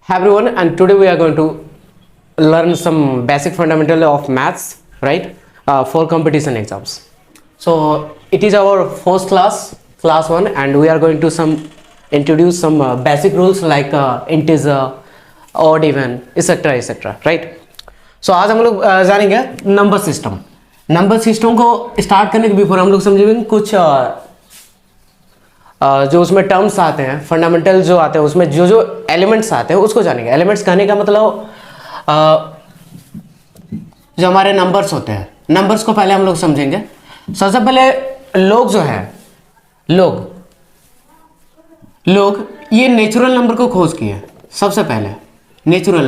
Hi everyone, and today we are going to learn some basic fundamental of maths, right? For competition exams. So it is our first class 1, and we are going to introduce some basic rules like integer, odd, even, etc. right? So आज हम लोग जानेंगे number system को start करने के before हम लोग समझेंगे कुछ जो उसमें टर्म्स आते हैं, फंडामेंटल जो आते हैं, उसमें जो एलिमेंट्स आते हैं उसको जानेंगे। एलिमेंट्स कहने का मतलब जो हमारे नंबर्स होते हैं, नंबर्स को पहले हम लोग समझेंगे। सबसे पहले लोग जो है, लोग ये नेचुरल नंबर को खोज किए। सबसे पहले नेचुरल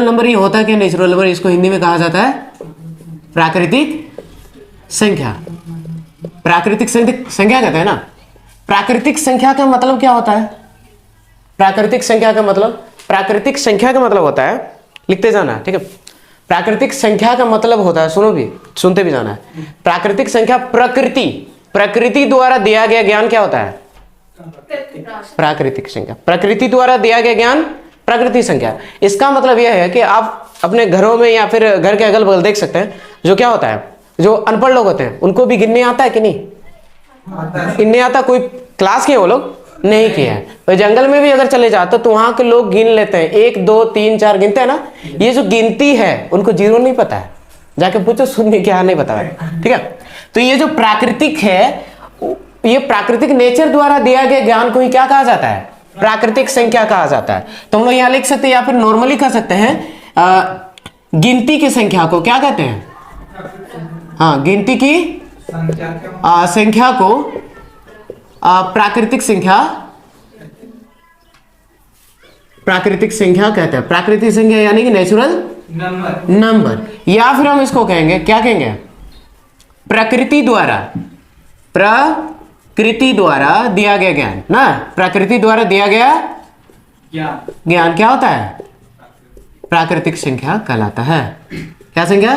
नंबर ये होता है कि नेचुरल नंबर, इसको हिंदी में कहा जाता है प्राकृतिक संख्या। प्राकृतिक संख्या कहते हैं ना। प्राकृतिक संख्या का मतलब क्या होता है? प्राकृतिक संख्या का मतलब होता है, लिखते जाना, ठीक है। प्राकृतिक संख्या का मतलब होता है, सुनते भी जाना है। प्राकृतिक संख्या प्रकृति द्वारा दिया गया ज्ञान क्या होता है? प्राकृतिक संख्या। प्रकृति द्वारा दिया गया ज्ञान प्राकृतिक संख्या। इसका मतलब यह है कि आप अपने घरों में या फिर घर के अगल बगल देख सकते हैं, जो क्या होता है, जो अनपढ़ लोग होते हैं उनको भी गिनने आता है कि नहीं? गिनने आता। कोई क्लास किए वो लोग नहीं किए हैं। तो जंगल में भी अगर चले जाते तो वहां के लोग गिन लेते हैं, 1 2 3 4 गिनते हैं ना। ये जो गिनती है उनको जीरो नहीं पता है, जाके पूछो सुनने क्या नहीं पता है, ठीक है। तो ये जो प्राकृतिक है, ये प्राकृतिक नेचर द्वारा दिया गया ज्ञान को ही क्या कहा जाता है? प्राकृतिक संख्या कहा जाता है। तो हम लोग यहां लिख सकते हैं या फिर नॉर्मली कह सकते हैं गिनती की संख्या को क्या कहते हैं? हाँ, गिनती की संख्या को प्राकृतिक संख्या कहते हैं। प्राकृतिक संख्या यानी कि नेचुरल नंबर। या फिर हम इसको कहेंगे, क्या कहेंगे? प्रकृति द्वारा दिया गया ज्ञान ना। प्रकृति द्वारा दिया गया ज्ञान क्या होता है? प्राकृतिक संख्या कहलाता है। क्या संख्या?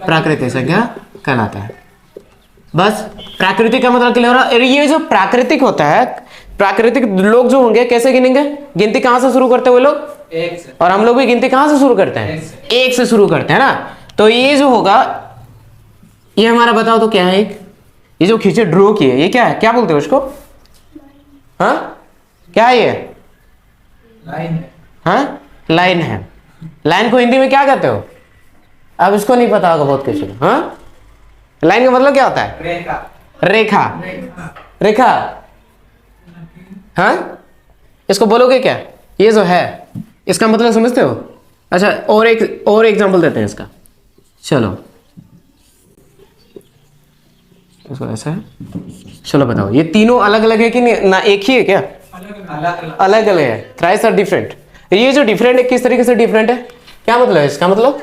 प्राकृतिक संख्या कहलाता है। बस प्राकृतिक का मतलब क्लियर हो। ये जो प्राकृतिक होता है, प्राकृतिक लोग जो होंगे कैसे गिनेंगे? गिनती कहां से शुरू करते हैं वो लोग? 1 से। और हम लोग भी गिनती कहां से शुरू करते हैं? 1 से शुरू करते हैं ना। तो ये जो होगा, ये हमारा बताओ तो क्या है? ये जो खींचे ड्रॉ किए, ये क्या है? क्या बोलते हो इसको? हाँ, क्या है ये? लाइन है। हाँ, लाइन है। लाइन को हिंदी में क्या कहते हो? अब इसको नहीं पता होगा बहुत किसी को। हाँ, लाइन का मतलब क्या होता है? रेखा। हाँ, इसको बोलोगे क्या? ये जो है इसका मतलब समझते हो? अच्छा, और एग्जांपल देते हैं इसका। चलो, इसको ऐसा है। चलो बताओ, ये तीनों अलग अलग है कि नहीं? ना एक ही है क्या? अलग अलग है। Thrice are different. ये जो डिफरेंट है, किस तरीके से डिफरेंट है? क्या मतलब है इसका? मतलब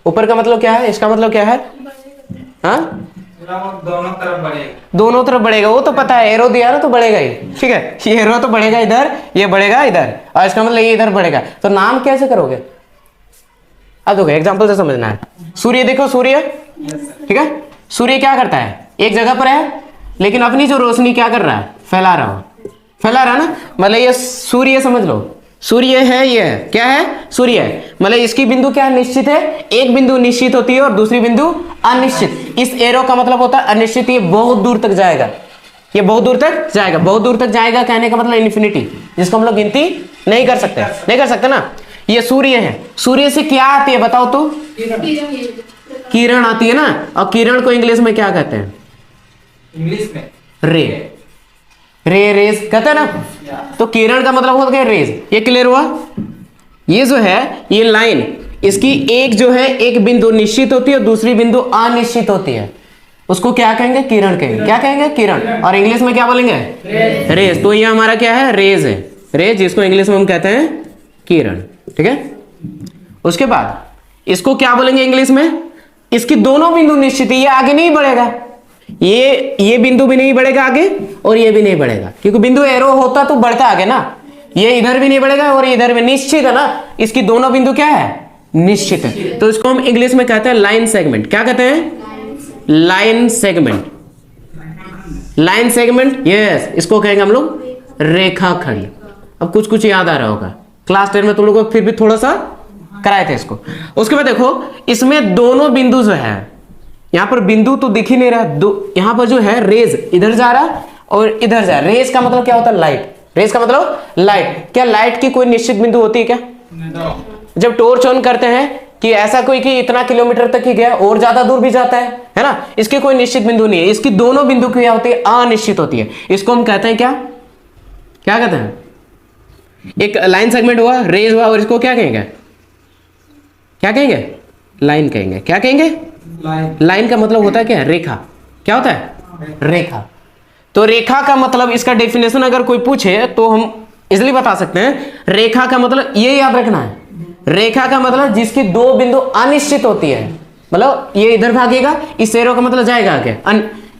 ऊपर का मतलब क्या है? इसका मतलब क्या है? हाँ, दोनों तरफ बढ़ेगा। वो तो पता है, एरो दिया ना तो बढ़ेगा ही, ठीक है। ये एरो तो बढ़ेगा इधर, ये बढ़ेगा इधर, और इसका मतलब ये इधर बढ़ेगा। तो नाम कैसे करोगे? अब देखो, एग्जांपल से समझना है। सूर्य देखो, सूर्य, ठीक है। सूर्य क्या करता है? एक जगह पर है, लेकिन अपनी जो रोशनी क्या कर रहा है? फैला रहा है ना। मतलब ये सूर्य समझ लो, सूर्य है, ये है, क्या है? सूर्य है। मतलब इसकी बिंदु क्या निश्चित है? एक बिंदु निश्चित होती है और दूसरी बिंदु अनिश्चित। इस एरो का मतलब होता है अनिश्चित। ये बहुत दूर तक जाएगा, बहुत दूर तक जाएगा कहने का मतलब इन्फिनिटी, जिसको हम लोग गिनती नहीं कर सकते ना। ये सूर्य है। सूर्य से क्या आती है बताओ तो? किरण आती है ना। और किरण को इंग्लिश में क्या कहते हैं? इंग्लिश में रेज कहते हैं ना। तो किरण का मतलब होता है रेज। ये क्लियर हुआ? ये जो है, ये लाइन, इसकी एक जो है, एक बिंदु निश्चित होती है और दूसरी बिंदु अनिश्चित होती है। उसको क्या कहेंगे? किरण कहेंगे। क्या कहेंगे? किरण। और इंग्लिश में क्या बोलेंगे? रेज। तो ये हमारा क्या है? रेज है। रेज, जिसको इंग्लिश में हम कहते हैं किरण, ठीक है। उसके बाद इसको क्या बोलेंगे इंग्लिश में? इसकी दोनों बिंदु निश्चित है, ये आगे नहीं बढ़ेगा, ये बिंदु भी नहीं बढ़ेगा आगे, और ये भी नहीं बढ़ेगा, क्योंकि बिंदु एरो होता तो बढ़ता आगे ना। ये इधर भी नहीं बढ़ेगा और इधर भी, निश्चित है ना। इसकी दोनों बिंदु क्या है? निश्चित है। तो इसको हम इंग्लिश में कहते हैं लाइन सेगमेंट। क्या कहते हैं? Line segment. यस, इसको कहेंगे हम लोग रेखाखंड। अब कुछ याद आ रहा होगा, क्लास 10 में तुम लोगों को फिर भी थोड़ा सा कराए थे इसको। उसके बाद देखो इसमें दोनों बिंदु जो है, यहां पर बिंदु तो दिख ही नहीं रहा, यहां पर जो है रेज इधर जा रहा और इधर जा रहा। रेज का मतलब क्या होता है? लाइट। रेज का मतलब लाइट। क्या लाइट की कोई निश्चित बिंदु होती है क्या? जब टॉर्च ऑन करते हैं कि ऐसा कोई कि इतना किलोमीटर तक ही गया, और ज्यादा दूर भी जाता है ना, इसकी कोई निश्चित बिंदु नहीं है। इसकी दोनों बिंदु क्या होती है? अनिश्चित होती है। इसको हम कहते हैं क्या? क्या कहते हैं? एक लाइन सेगमेंट हुआ, रेज हुआ, और इसको क्या कहेंगे? क्या कहेंगे? लाइन कहेंगे। क्या कहेंगे? लाइन का मतलब होता है क्या? रेखा। क्या होता है? रेखा। तो रेखा का मतलब, इसका डेफिनेशन अगर कोई पूछे तो हम इसलिए बता सकते हैं, रेखा का मतलब ये याद रखना है, रेखा का मतलब जिसकी दो बिंदु अनिश्चित होती है। मतलब ये इधर भागेगा, इस एरो का मतलब जाएगा आगे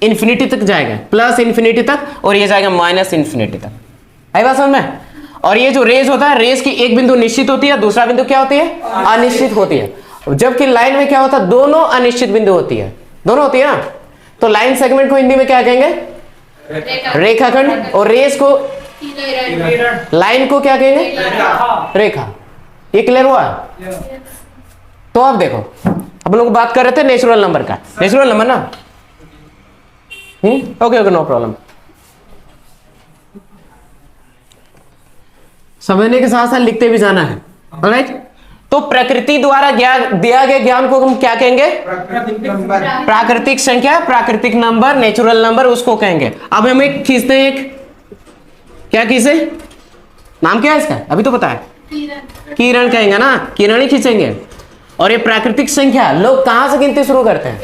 इन्फिनिटी तक जाएगा, प्लस इन्फिनिटी तक, और ये जाएगा माइनस इन्फिनिटी तक। आई बात समझ में? और ये जो रेज होता है, रेज की एक बिंदु निश्चित होती है, दूसरा बिंदु क्या होती है? अनिश्चित होती है। जबकि लाइन में क्या होता है? दोनों अनिश्चित बिंदु होती है, दोनों होती है ना। तो लाइन सेगमेंट को हिंदी में क्या कहेंगे? रेखाखंड। और रेज को, लाइन को क्या कहेंगे? रेखा। ये क्लियर हुआ? तो अब देखो, अब लोग बात कर रहे थे नेचुरल नंबर का। नेचुरल नंबर ना, ओके ओके, नो प्रॉब्लम। समझने के साथ साथ लिखते भी जाना है। ऑलराइट। तो प्रकृति द्वारा दिया गया ज्ञान को हम क्या कहेंगे? प्राकृतिक संख्या, प्राकृतिक नंबर, नेचुरल नंबर, उसको कहेंगे। अब हम एक खींचते हैं, एक क्या खींचे? नाम क्या है इसका? अभी तो पता है, किरण कहेंगे ना, किरण ही खींचेंगे। और ये प्राकृतिक संख्या लोग कहां से गिनती शुरू करते हैं?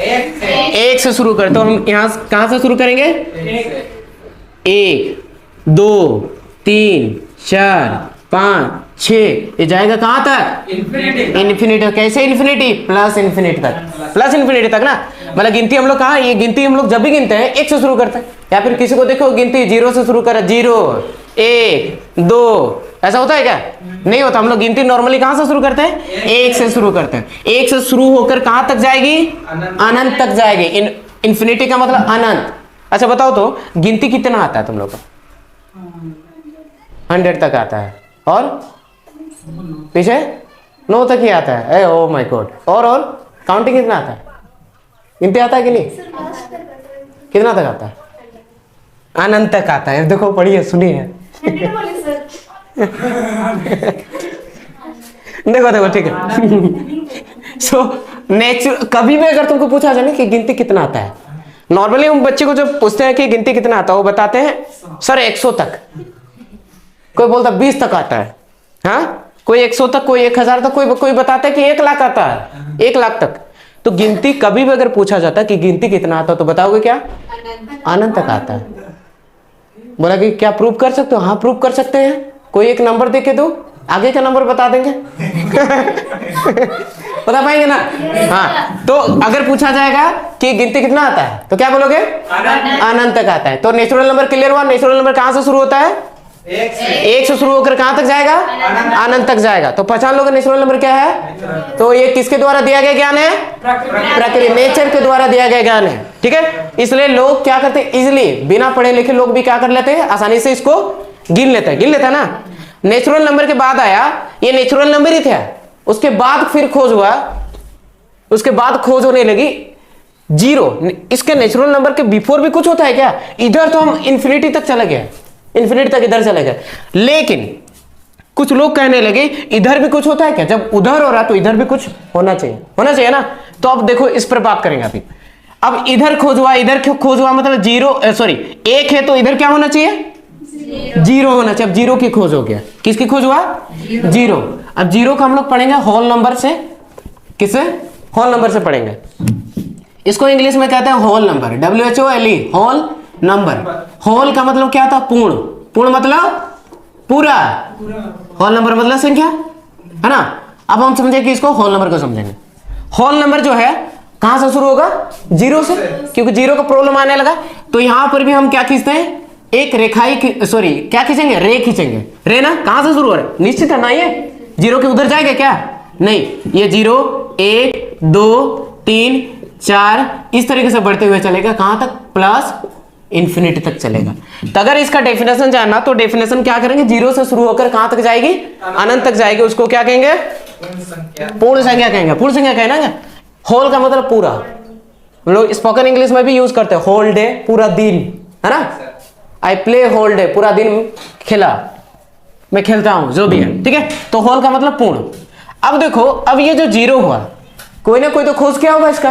एक से शुरू करते हैं। तो हम यहां कहां से शुरू करेंगे? 1 2 3 4 5 6, ये जाएगा कहां तक? इन्फिनिटी। कैसे इन्फिनिटी? प्लस इन्फिनिटी तक। प्लस इन्फिनिटी तक ना, मतलब गिनती हम लोग कहां, ये गिनती हम लोग जब भी गिनते हैं 1 से शुरू करते हैं। या फिर किसी को देखो गिनती 0 से शुरू करे, 0 1 2, ऐसा होता है क्या? नहीं होता। हम लोग गिनती नॉर्मली कहां से शुरू करते हैं? 1 से शुरू करते हैं। 1 से शुरू होकर कहां तक जाएगी? अनंत तक जाएगी। इन्फिनिटी का मतलब अनंत। अच्छा बताओ तो गिनती कितना आता है तुम लोग का? 100 तक आता है, और पीछे 9 तक ही आता है। Oh my God. और काउंटिंग कितना आता है? गिनती आता है कि नहीं? कितना तक आता है? अनंत तक आता है। देखो पढ़िए, सुनिए। देखो देखो, ठीक है। सो कभी भी अगर तुमको पूछा जाए कि गिनती कितना आता है, नॉर्मली हम बच्चे को जब पूछते हैं कि गिनती कितना आता है, वो बताते हैं सर 100 तक, कोई बोलता 20 तक आता है, हाँ, कोई 100 तक, कोई 1000 तक, कोई बताता है कि 1 लाख आता है, 1 लाख तक। तो गिनती कभी भी अगर पूछा जाता है कि गिनती कितना आता है, तो बताओगे क्या? अनंत तक आता है। बोला कि क्या प्रूव कर सकते हो? हाँ प्रूव कर सकते हैं। कोई एक नंबर देके दो, आगे का नंबर बता देंगे। बता पाएंगे ना? हाँ। तो अगर पूछा जाएगा कि गिनती कितना आता है, तो क्या बोलोगे? अनंत तक आता है। तो नेचुरल नंबर क्लियर हुआ। नेचुरल नंबर कहां से शुरू होता है? 1 से शुरू होकर कहां तक जाएगा? अनंत तक जाएगा। तो पहचान लोगे नेचुरल नंबर क्या है। तो ये किसके द्वारा दिया गया ज्ञान है? प्रकृति, नेचर के द्वारा दिया गया ज्ञान है। ठीक है। इसलिए लोग क्या करते हैं, इजिली बिना पढ़े लिखे लोग भी क्या कर लेते हैं, आसानी से इसको गिन लेते हैं ना। नेचुरल नंबर के बाद आया, ये नेचुरल नंबर ही था। उसके बाद फिर खोज हुआ, उसके बाद खोज होने लगी 0। इसके नेचुरल नंबर के बिफोर भी कुछ होता है क्या? इधर तो हम इन्फिनिटी तक चले गए, इन्फिनिटी तक इधर चले गए। लेकिन कुछ लोग कहने लगे इधर भी कुछ होता है क्या? जब उधर हो रहा तो इधर भी कुछ होना चाहिए ना। तो अब देखो इस पर बात करेंगे अभी। अब इधर खोज हुआ, इधर खोज हुआ, मतलब 1 है तो इधर क्या होना चाहिए? 0 होना चाहिए। अब 0 की खोज हो गया। किसकी खोज हुआ? 0। अब 0 को हम लोग पढ़ेंगे होल नंबर से। किससे? होल नंबर से पढ़ेंगे। इसको इंग्लिश में कहते हैं whole number, WHOLE, whole number. Whole का मतलब क्या था? पूर्ण। पूर्ण मतलब पूरा। होल नंबर मतलब संख्या, है ना। अब हम समझे कि इसको होल नंबर को समझेंगे। होल नंबर जो है कहां से शुरू होगा? 0 से, क्योंकि 0 का प्रॉब्लम आने लगा। तो यहां पर भी हम क्या खींचते हैं? एक रेखाई, सॉरी क्या खींचेंगे? रे खींचेंगे। रे ना कहां से शुरू हो रहा है? निश्चित है ना, ये 0 के उधर जाएगा क्या? नहीं, ये 0 1 2 3 4 इस तरीके से बढ़ते हुए चलेगा। कहां तक? प्लस इन्फिनिटी तक चलेगा। तो अगर इसका डेफिनेशन जानना तो डेफिनेशन क्या करेंगे, जीरो से शुरू होकर कहां तक जाएगी, अनंत तक जाएगी, उसको क्या कहेंगे, पूर्ण संख्या कहेंगे। पूर्ण संख्या कहना है, होल का मतलब पूरा, हम लोग स्पोकन इंग्लिश में भी यूज करते हैं, होल डे पूरा दिन, है ना, आई प्ले होल डे पूरा दिन खेला, मैं खेलता हूं, जो भी है, ठीक है। तो होल का मतलब पूर्ण। अब देखो, अब ये जो जीरो हुआ, कोई ना कोई तो खोज किया होगा इसका,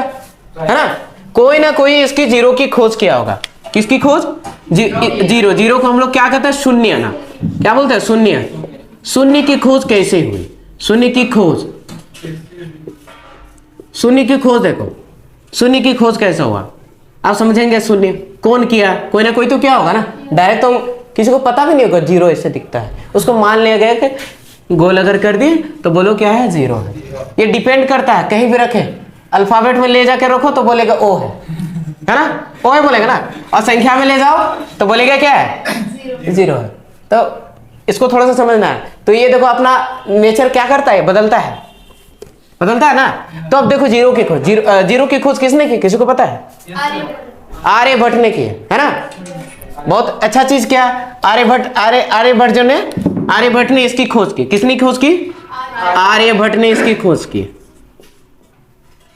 है ना, कोई ना कोई इसकी जीरो की खोज किया होगा। किसकी खोज, जीरो। जीरो को हम लोग क्या कहते हैं, शून्य ना, क्या बोलते हैं, शून्य। शून्य की खोज कैसे हुई, शून्य की खोज, शून्य की खोज देखो, शून्य की खोज कैसे हुआ आप समझेंगे। शून्य कौन किया, कोई ना कोई तो क्या होगा ना, डायरेक्ट तो किसी को पता भी नहीं होगा जीरो ऐसे दिखता है, उसको मान लिया गया कि गोल अगर कर दिए तो बोलो क्या है, जीरो है। ये डिपेंड करता है, कहीं भी रखे, अल्फाबेट में ले जाके रखो तो बोलेगा ओ है ना, ओ है बोलेगा ना, और संख्या में ले जाओ तो बोलेगा क्या है, जीरो है। तो इसको थोड़ा सा समझना है। तो ये देखो अपना नेचर क्या करता है, बदलता है, बदलता है ना। तो अब देखो जीरो की खोज, जीरो की खोज किसने की, किसी को पता है, आर्यभट्ट ने की, है ना। बहुत अच्छा चीज क्या, आर्यभट्ट, आर्यभट्ट जो ने, आर्यभट्ट ने इसकी खोज की। किसने खोज की, आर्यभट्ट ने इसकी खोज की।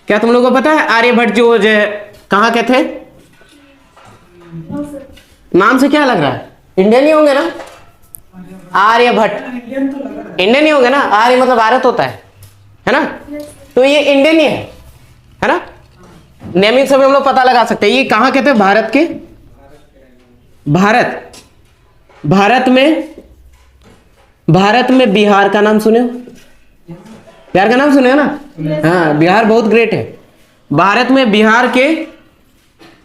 क्या तुम लोगों को पता है आर्यभट्ट जो कहाँ के थे, नाम से क्या लग रहा है, इंडियन ही होंगे ना, आर्यभट्ट इंडियन ही होंगे ना, आर्य मतलब भारत होता है ना, तो ये इंडियन ही है ना। नेमिंग से भी हम लोग पता लगा सकते हैं ये कहाँ के थे, भारत के, भारत में बिहार का नाम सुने हो, बिहार का नाम सुने हो ना, हाँ बिहार बहुत ग्रेट है। भारत में बिहार के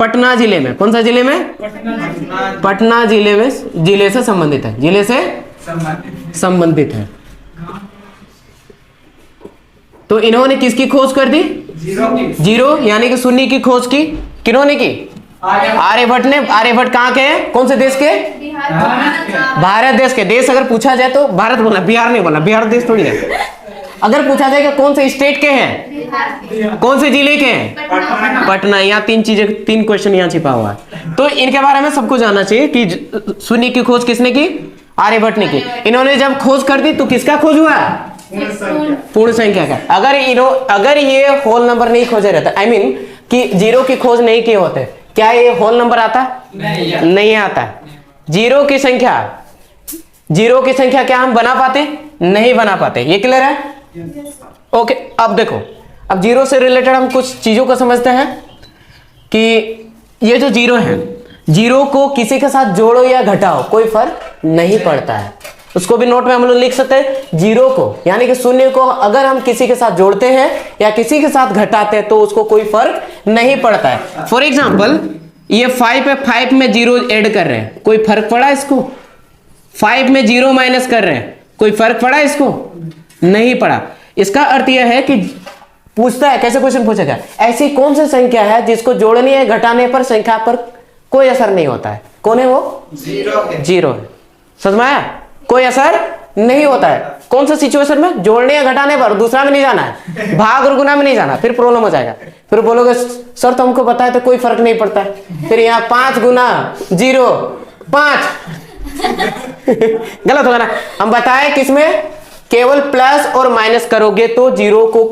पटना जिले में, कौन सा जिले में, पटना जिले में, जिले से संबंधित है, जिले से संबंधित है। तो इन्होंने किसकी खोज कर दी, जीरो यानी कि शून्य की खोज की। किन्होंने की, आर्यभट्ट ने। आर्यभट्ट कहाँ के हैं, कौन से देश के, भारत देश के। देश अगर पूछा जाए तो भारत बोलना, बिहार नहीं बोलना, बिहार देश थोड़ी है। अगर पूछा जाए कि कौन से स्टेट के हैं, कौन से जिले के हैं, पटना। यहाँ तीन चीजें, तीन क्वेश्चन यहाँ छिपा हुआ है। तो इनके बारे में सबको जानना चाहिए कि शून्य की खोज किसने की, आर्यभट्ट ने की। इन्होंने जब खोज कर दी तो किसका खोज हुआ, पूर्ण संख्या का। अगर ये होल नंबर नहीं खोजे रहता, आई मीन कि जीरो की खोज नहीं किए होते, क्या ये होल नंबर आता, नहीं आता। जीरो की संख्या क्या हम बना पाते, नहीं बना पाते। ये क्लियर है, ओके। अब देखो, अब जीरो से रिलेटेड हम कुछ चीजों को समझते हैं कि ये जो जीरो है, जीरो को किसी के साथ जोड़ो या घटाओ कोई फर्क नहीं पड़ता है। उसको भी नोट में हम लोग लिख सकते हैं, जीरो को यानी कि शून्य को अगर हम किसी के साथ जोड़ते हैं या किसी के साथ घटाते हैं तो उसको कोई फर्क नहीं पड़ता है। फॉर एग्जाम्पल ये 5 है, 5 में जीरो ऐड कर रहे हैं, कोई फर्क पड़ा इसको। 5 में जीरो माइनस कर रहे हैं, कोई फर्क पड़ा इसको, नहीं पड़ा। इसका अर्थ यह है कि पूछता है, कैसे क्वेश्चन पूछेगा, ऐसी कौन सी संख्या है जिसको जोड़ने या घटाने पर संख्या पर कोई असर नहीं होता है। कौन है वो, जीरो है। समझ में आया, कोई असर नहीं होता है। कौन सा सिचुएशन में, जोड़ने या घटाने पर, दूसरा में नहीं जाना है, भाग और गुना में नहीं जाना, फिर प्रॉब्लम हो जाएगा। फिर बोलोगे सर तो हमको पता है तो कोई फर्क नहीं पड़ता है, फिर यहाँ 5 गुना 0 5 गलत होगा ना। हम बताएं किसमें, केवल प्लस और माइनस करोगे तो जीरो को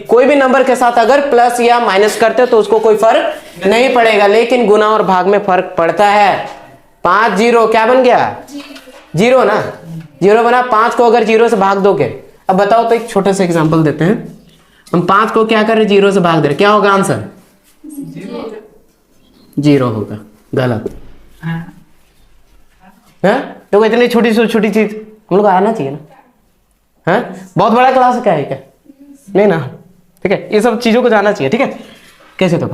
कोई भी नंबर के साथ अगर प्लस या माइनस करते तो उसको कोई फर्क नहीं पड़ेगा, लेकिन गुना और भाग में फर्क पड़ता है। 5 0 क्या बन गया, जीरो ना, जीरो बना। 5 को अगर जीरो से भाग दोगे, अब बताओ तो एक छोटे से एग्जांपल देते हैं। हम 5 को क्या करें, जीरो से भाग दे रहे, क्या होगा आंसर, जीरो होगा। गलत है। तो इतनी छोटी छोटी चीज हम लोग आना चाहिए ना, है बहुत बड़ा क्लास क्या है क्या, नहीं ना, ठीक है। ये सब चीजों को जानना चाहिए, ठीक है। कैसे तो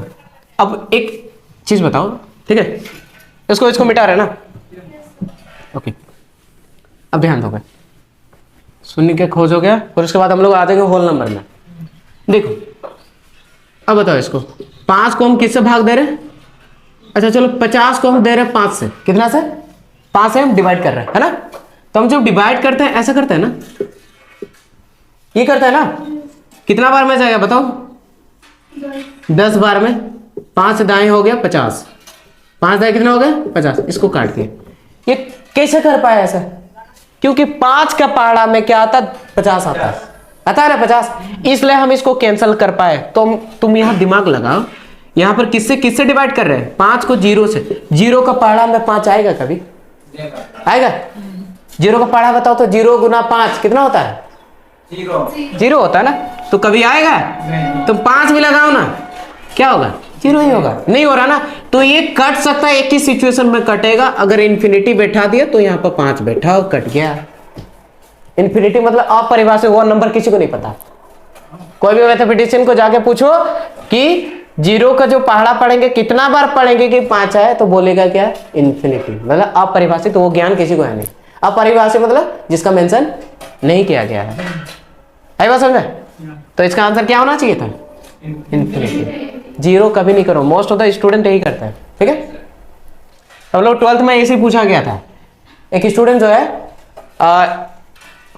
अब एक चीज बताओ, ठीक है, इसको मिटा रहे ना, ओके। अब ध्यान दो, शून्य के खोज हो गया, और उसके बाद हम लोग आ जाएंगे होल नंबर में। देखो अब बताओ इसको, 5 को हम किससे भाग दे रहे हैं, अच्छा चलो 50 को हम दे रहे हैं 5 से, कितना से, 5 से हम डिवाइड कर रहे हैं, है ना। तो हम जब डिवाइड करते हैं ऐसा करते हैं ना, ये करते हैं ना, कितना बार में जाएगा बताओ, 10 बार में। 5 दाएं हो गया 50, 5 दाई कितना हो गया 50, इसको काट के ये कैसे कर पाया ऐसा? क्योंकि 5 का पहाड़ा में क्या आता 50 आता है ना 50, इसलिए हम इसको कैंसिल कर पाए। तो तुम यहां दिमाग लगाओ, यहां पर किससे किससे डिवाइड कर रहे हैं? 5 को 0 से। 0 का पहाड़ा में 5 आएगा कभी? आएगा? 0 का पहाड़ा बताओ तो 0 गुना 5 कितना होता है? 0 होता है ना, तो कभी आएगा? तुम 5 भी लगाओ ना, क्या होगा? 0 ही होगा, नहीं हो रहा ना। तो ये कट सकता है, एक ही सिचुएशन में कटेगा। अगर इन्फिनिटी बैठा दिया तो यहाँ पर 5 बैठा और कट गया। इन्फिनिटी मतलब अपरिभाषित, वो नंबर किसी को नहीं पता। कोई भी मैथमेटिशियन को जाके पूछो कि 0 का जो पहाड़ा पढ़ेंगे कितना बार पढ़ेंगे कि 5 आए, तो बोलेगा क्या? इन्फिनिटी। मतलब अपरिभाषित, वो ज्ञान किसी को है नहीं। अपरिभाषित मतलब जिसका मेंशन नहीं किया गया है। आई बात समझ में? तो इसका आंसर क्या होना चाहिए था? इन्फिनिटी। 0 कभी नहीं करो, मोस्ट ऑफ द स्टूडेंट यही करता है। ठीक है, हम लोग 12th में ऐसे ही पूछा गया था। एक स्टूडेंट जो है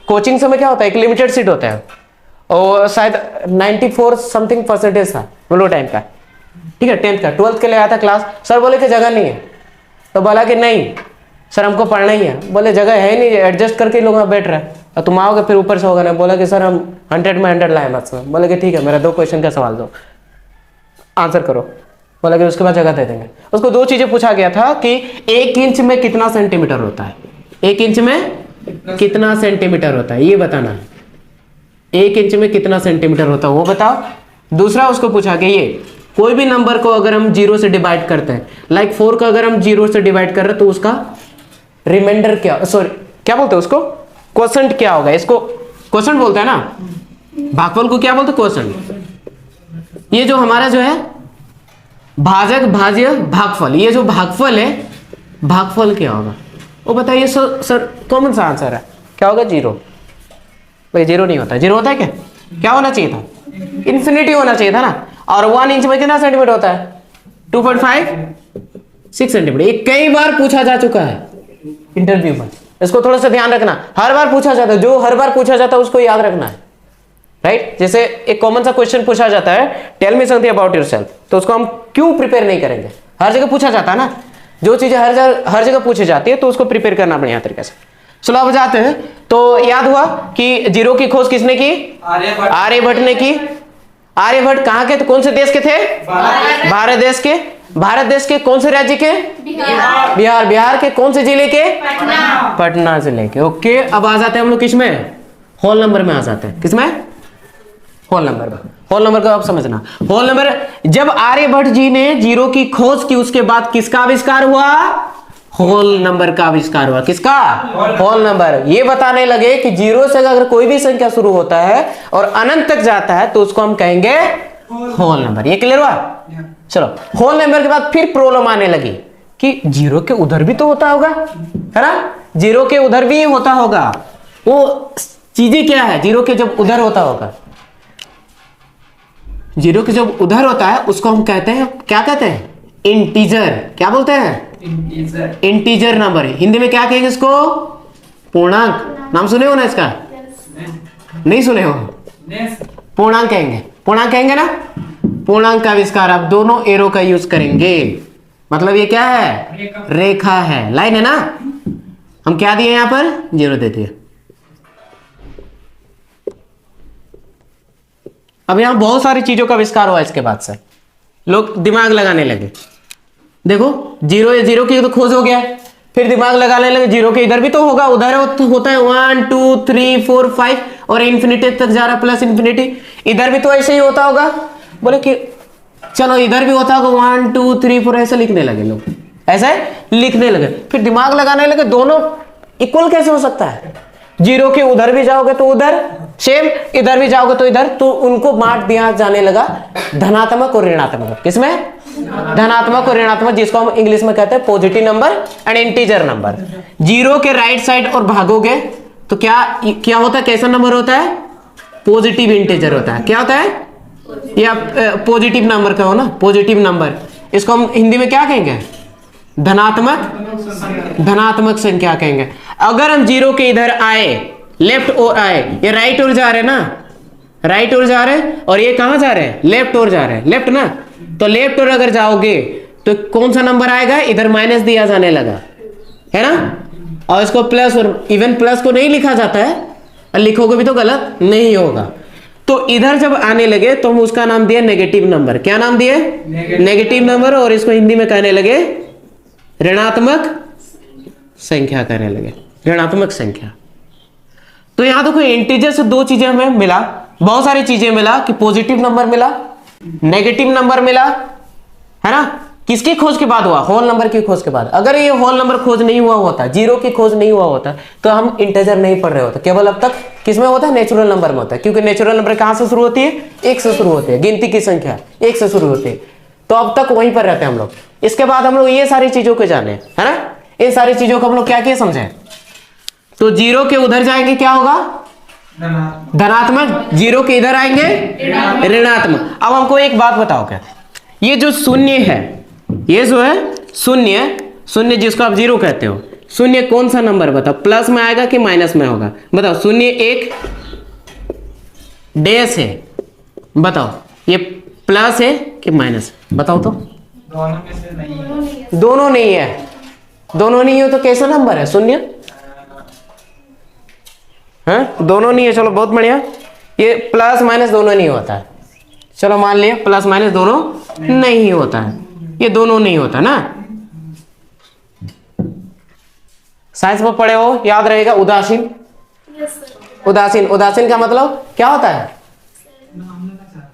कोचिंग समय क्या होता है, एक लिमिटेड सीट होता है, और शायद 94 समथिंग परसेंटेज था वो लोग टाइम का। ठीक है, 10th का। 12th के लिए आया था क्लास, सर बोले कि जगह नहीं है। तो बोला कि नहीं सर हमको पढ़ना ही है। बोले जगह है नहीं, एडजस्ट करके लोग वहाँ बैठ रहे हैं, और तुम आओगे फिर ऊपर से होगा ना। बोला कि सर हम 100 में 100 लाए मैथ्स में। बोले कि ठीक है, मेरा 2 क्वेश्चन का सवाल दो, आंसर करो। बोला कि उसके बाद जगह दे देंगे। उसको 2 चीजें पूछा गया था कि 1 इंच में कितना सेंटीमीटर होता है, 1 इंच में कितना सेंटीमीटर होता है ये बताना है। 1 इंच में कितना सेंटीमीटर होता है वो बताओ। दूसरा उसको पूछा कि ये कोई भी नंबर को अगर हम 0 से डिवाइड करते हैं, लाइक 4 को अगर हम 0 से डिवाइड कर रहे हैं तो उसका रिमाइंडर क्या, सॉरी क्या बोलते हैं उसको, क्वोशंट क्या होगा? इसको क्वोशंट बोलते हैं ना, भागफल को क्या बोलते हैं? क्वोशंट। ये जो हमारा जो है भाजक भाज्य भागफल, ये जो भागफल है, भागफल क्या होगा वो बताइए। सर कॉमन सा आंसर है, क्या होगा? 0। भाई 0 नहीं होता। 0 होता है क्या? क्या होना चाहिए था? इन्फिनिटी होना चाहिए था ना। और 1 इंच में कितना सेंटीमीटर होता है? 2.56 सेंटीमीटर। ये कई बार पूछा जा चुका है इंटरव्यू में, इसको थोड़ा सा ध्यान रखना। हर बार पूछा जाता है, जो हर बार पूछा जाता है उसको याद रखना है, राइट? जैसे एक कॉमन सा क्वेश्चन पूछा जाता है, tell me something about yourself, तो उसको हम क्यों प्रिपेयर नहीं करेंगे? हर जगह पूछा जाता है ना, जो चीजें हर जगह पूछी जाती है तो उसको प्रिपेयर करना बढ़िया तरीके से। चलो अब जाते हैं। तो याद हुआ कि 0 की खोज किसने की? आर्यभट्ट ने की। आर्यभट्ट कहाँ के थे, कौन से देश के थे? भारत देश के। भारत देश के कौन से राज्य के? बिहार। बिहार के कौन से जिले के? पटना जिले के। ओके, अब आ जाते हैं हम लोग किस में? होल नंबर में आ जाते हैं। किस में? होल नंबर में। होल नंबर का आप समझना। होल नंबर, जब आर्यभट्ट जी ने 0 की खोज की उसके बाद किसका आविष्कार हुआ? होल नंबर का आविष्कार हुआ। किसका? Whole number. ये बताने लगे कि 0 से अगर कोई भी संख्या शुरू होता है और अनंत तक जाता है तो उसको हम कहेंगे होल नंबर। ये क्लियर हुआ? चलो, होल नंबर के बाद फिर प्रॉब्लम आने लगी कि 0 के उधर भी तो होता होगा, है ना? 0 के उधर भी होता होगा। वो चीजें क्या है 0 के जब उधर होता होगा? 0 के जब उधर होता है उसको हम कहते हैं, क्या कहते हैं? इंटीजर। क्या बोलते हैं? Integer number. हिंदी में क्या कहेंगे इसको? पूर्णांक। नाम सुने हो ना इसका? नहीं सुने हो? पूर्णांक कहेंगे। पूर्णांक कहेंगे ना। पूर्णांक का आविष्कार। आप दोनों एरो का यूज करेंगे, मतलब ये क्या है? रेखा है, लाइन है ना। हम क्या दिए यहां पर? 0 दे दिए। अब यहां बहुत सारी चीजों का आविष्कार हुआ इसके बाद से, लोग दिमाग लगाने लगे। देखो 0 की तो खोज हो गया, फिर दिमाग लगाने लगे 0 के इधर भी तो होगा, उधर होता है 1 2 3 4 5 और इन्फिनिटी तक जा रहा प्लस इन्फिनिटी, इधर भी तो ऐसे ही होता होगा। बोले कि चलो इधर भी होता होगा 1 2 3 4, ऐसे लिखने लगे लोग, ऐसे लिखने लगे। फिर दिमाग लगाने लगे दोनों इक्वल कैसे हो सकता है? 0 के उधर भी जाओगे तो उधर सेम, इधर भी जाओगे तो इधर, तो उनको बांट दिया जाने लगा धनात्मक और ऋणात्मक। किसमें? धनात्मक और ऋणात्मक, जिसको हम इंग्लिश में कहते हैं positive number and integer number. 0 के राइट साइड और भागोगे तो क्या होता है? कैसा नंबर होता है? पॉजिटिव इंटीजर होता है। क्या होता है? या पॉजिटिव नंबर का हो ना, पॉजिटिव नंबर। इसको हम हिंदी में क्या कहेंगे? धनात्मक संख्या कहेंगे। अगर हम 0 के इधर आए, लेफ्ट और आए, ये राइट और जा रहे ना, राइट और जा रहे, और ये कहां जा रहे हैं? लेफ्ट और जा रहे हैं, लेफ्ट ना। तो लेफ्ट और अगर जाओगे तो कौन सा नंबर आएगा, इधर माइनस दिया जाने लगा, है ना, और इसको प्लस, और इवन प्लस को नहीं लिखा जाता है, और लिखोगे भी तो गलत नहीं होगा। तो इधर जब आने लगे तो हम उसका नाम दिया नेगेटिव नंबर। क्या नाम दिए, नेगेटिव नंबर, और इसको हिंदी में कहने लगे ऋणात्मक संख्या कहने लगे, ऋणात्मक संख्या। तो यहां देखो इंटीजर से दो चीजें हमें मिला, बहुत सारी चीजें मिला कि पॉजिटिव नंबर मिला, नेगेटिव नंबर मिला, है ना। किसकी खोज के बाद हुआ, होल नंबर की खोज के बाद। अगर ये होल नंबर खोज नहीं हुआ होता, जीरो की खोज नहीं हुआ होता, तो हम इंटीजर नहीं पढ़ रहे होते। केवल अब तक किसमें होता है, नेचुरल नंबर में होता है, क्योंकि नेचुरल नंबर कहां से शुरू होती है, एक से शुरू होती है, गिनती की संख्या एक से शुरू होती है। तो अब तक वहीं पर रहते हैं हम लोग। इसके बाद हम लोग ये सारी चीजों को जाने, है ना, इन सारी चीजों को हम लोग क्या क्या समझे। तो जीरो के उधर जाएंगे क्या होगा, धनात्मक, जीरो के इधर आएंगे ऋणात्मक। अब हमको एक बात बताओ, क्या ये जो शून्य है, ये जो है शून्य, शून्य जिसको आप जीरो कहते हो, शून्य कौन सा नंबर बताओ, प्लस में आएगा कि माइनस में होगा, बताओ। शून्य एक डैश है, बताओ ये प्लस है कि माइनस, बताओ तो। दोनों में से नहीं है। दोनों नहीं है, दोनों नहीं हो तो कैसा नंबर है, शून्य है, दोनों नहीं है, चलो बहुत बढ़िया। ये प्लस माइनस दोनों नहीं होता है, चलो मान लिया प्लस माइनस दोनों नहीं होता है, ये दोनों नहीं होता ना। साइंस में पढ़े हो, याद रहेगा, उदासीन। उदासीन, उदासीन का मतलब क्या होता है,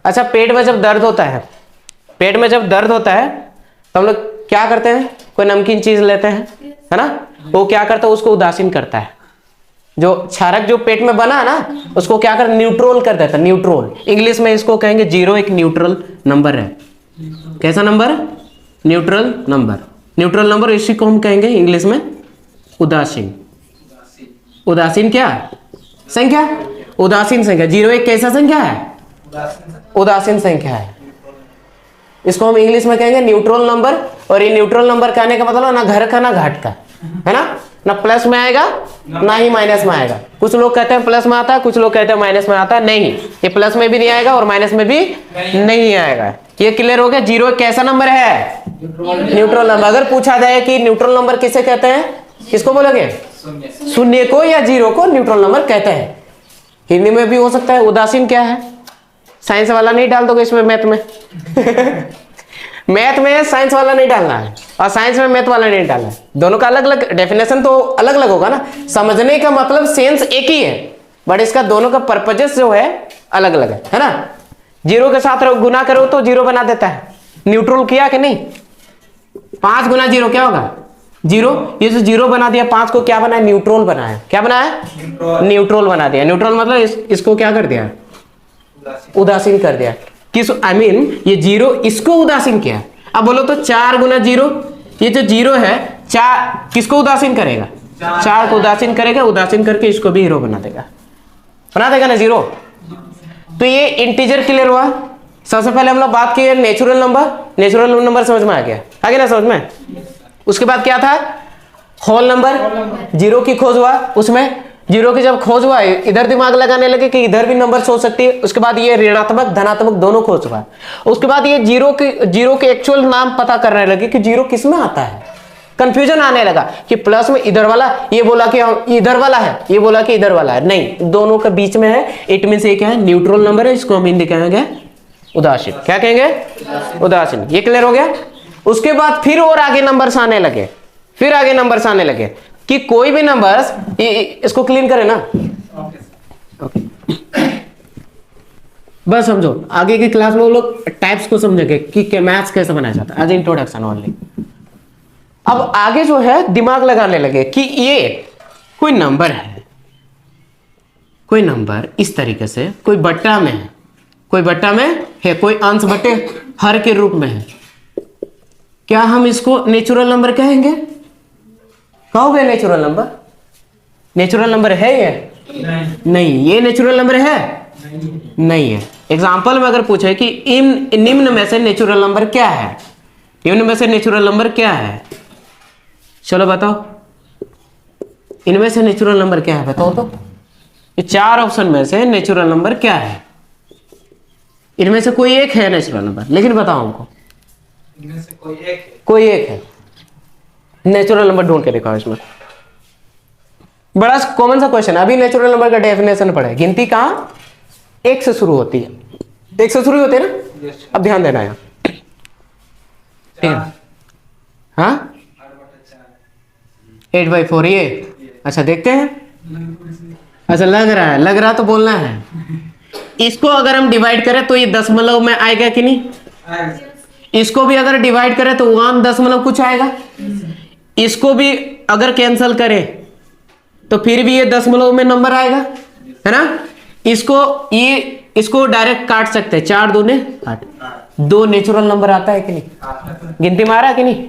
अच्छा पेट में जब दर्द होता है, पेट में जब दर्द होता है तो हम लोग क्या करते हैं, कोई नमकीन चीज लेते हैं, है ना, वो क्या करता है, उसको उदासीन करता है। जो क्षारक जो पेट में बना है ना, उसको क्या कर, न्यूट्रल कर देता है, न्यूट्रल। इंग्लिश में इसको कहेंगे जीरो, एक न्यूट्रल नंबर है। कैसा number, neutral number. Neutral number इसी को हम कहेंगे इंग्लिश में उदासीन। उदासीन क्या संख्या, उदासीन संख्या। जीरो एक कैसा संख्या है, उदासीन संख्या है, इसको हम इंग्लिश में कहेंगे न्यूट्रल नंबर। और ये न्यूट्रल नंबर कहने का मतलब ना घर का ना घाट का, है ना प्लस में आएगा ना ही माइनस में आएगा। कुछ लोग कहते हैं प्लस में आता है, कुछ लोग कहते हैं माइनस में आता है, नहीं, ये प्लस में भी नहीं आएगा और माइनस में भी नहीं आएगा। ये क्लियर हो गया। जीरो कैसा नंबर है, न्यूट्रल नंबर। अगर पूछा जाए कि न्यूट्रल नंबर किसे कहते हैं, किसको बोलोगे, शून्य को या जीरो को न्यूट्रल नंबर कहते हैं। हिंदी में भी हो सकता है। उदासीन क्या है, साइंस वाला नहीं डाल दोगे इसमें, मैथ में मैथ में साइंस वाला नहीं डालना है और साइंस में मैथ वाला नहीं डालना है। दोनों का अलग अलग डेफिनेशन तो अलग अलग होगा ना, समझने का मतलब सेंस एक ही है, बट इसका दोनों का पर्पजेस जो है अलग अलग है ना। जीरो के साथ गुना करो तो जीरो बना देता है, न्यूट्रल किया कि नहीं, 5 गुना जीरो क्या होगा, जीरो। ये जो जीरो बना दिया 5 को क्या बनाया, न्यूट्रल बनाया। क्या बनाया, न्यूट्रल बना दिया। न्यूट्रल मतलब इसको क्या कर दिया, उदासीन कर दिया। किस आई मीन ये जीरो इसको उदासीन किया। अब बोलो तो 4 गुना जीरो, ये जो जीरो है 4 किसको उदासीन करेगा, 4 को उदासीन करेगा, उदासीन करके इसको भी हीरो बना देगा ना जीरो। तो ये इंटीजर क्लियर हुआ। सबसे पहले हम लोग बात की नेचुरल नंबर। नेचुरल नंबर समझ में आ गया ना समझ में। उसके बाद क्या था, होल नंबर, जीरो की खोज हुआ। उसमें जीरो की जब खोज हुआ इधर दिमाग लगाने लगे कि इधर भी नंबर सोच सकती है। उसके बाद ये ऋणात्मक धनात्मक दोनों खोज हुआ। उसके बाद ये जीरो के एक्चुअल नाम पता करने लगे कि जीरो किस में आता है। कंफ्यूजन आने लगा कि प्लस में इधर वाला, ये बोला कि इधर वाला है, ये बोला कि इधर वाला है, नहीं दोनों के बीच में है। इट मींस ये क्या है, न्यूट्रल नंबर है। इसको हम हिंदी कहेंगे उदासीन। क्या कहेंगे, उदासीन। ये क्लियर हो गया। उसके बाद फिर और आगे नंबर्स आने लगे, फिर आगे नंबर्स आने लगे कि कोई भी नंबर्स, इसको क्लीन करें ना, ओके। बस समझो आगे की क्लास में वो लोग टाइप्स को समझेंगे कि मैथ्स कैसे बनाया जाता है। आज इंट्रोडक्शन ओनली। अब आगे जो है दिमाग लगाने लगे कि ये कोई नंबर है, कोई नंबर इस तरीके से कोई बट्टा में है, कोई बट्टा में है, कोई अंश बटे हर के रूप में है। क्या हम इसको नेचुरल नंबर कहेंगे, कहोगे नेचुरल नंबर? नेचुरल नंबर है ये नहीं, ये नेचुरल नंबर है नहीं है। एग्जाम्पल में अगर पूछे कि निम्न में से नेचुरल नंबर क्या है, निम्न में से नेचुरल नंबर क्या है, चलो बताओ इनमें से नेचुरल नंबर क्या है, बताओ तो। ये 4 ऑप्शन में से नेचुरल नंबर क्या है, इनमें से कोई एक है नेचुरल नंबर, लेकिन बताओ हमको इनमें से कोई एक है। कोई एक है। नेचुरल नंबर ढूंढ के दिखाओ इसमें। बड़ा कॉमन सा क्वेश्चन है। अभी नेचुरल नंबर का डेफिनेशन पढ़े। गिनती कहाँ एक से शुरू होती है, एक से शुरू होती है ना। Yes, अब ध्यान देना यहाँ, ठीक है। हाँ 8/4 ये। अच्छा देखते हैं। अच्छा लग रहा तो बोलना है। इसको अगर हम डिवाइड करें तो ये दशमलव में आएगा कि नहीं? इसको भी अगर डिवाइड करें तो 1 दशमलव कुछ आएगा। इसको भी अगर कैंसिल करें तो फिर भी ये दशमलव में नंबर आएगा, है ना। इसको डायरेक्ट काट सकते हैं। 4 दूने 8। 2 नेचुरल नंबर आता है कि नहीं? गिनती में आ रहा है कि नहीं?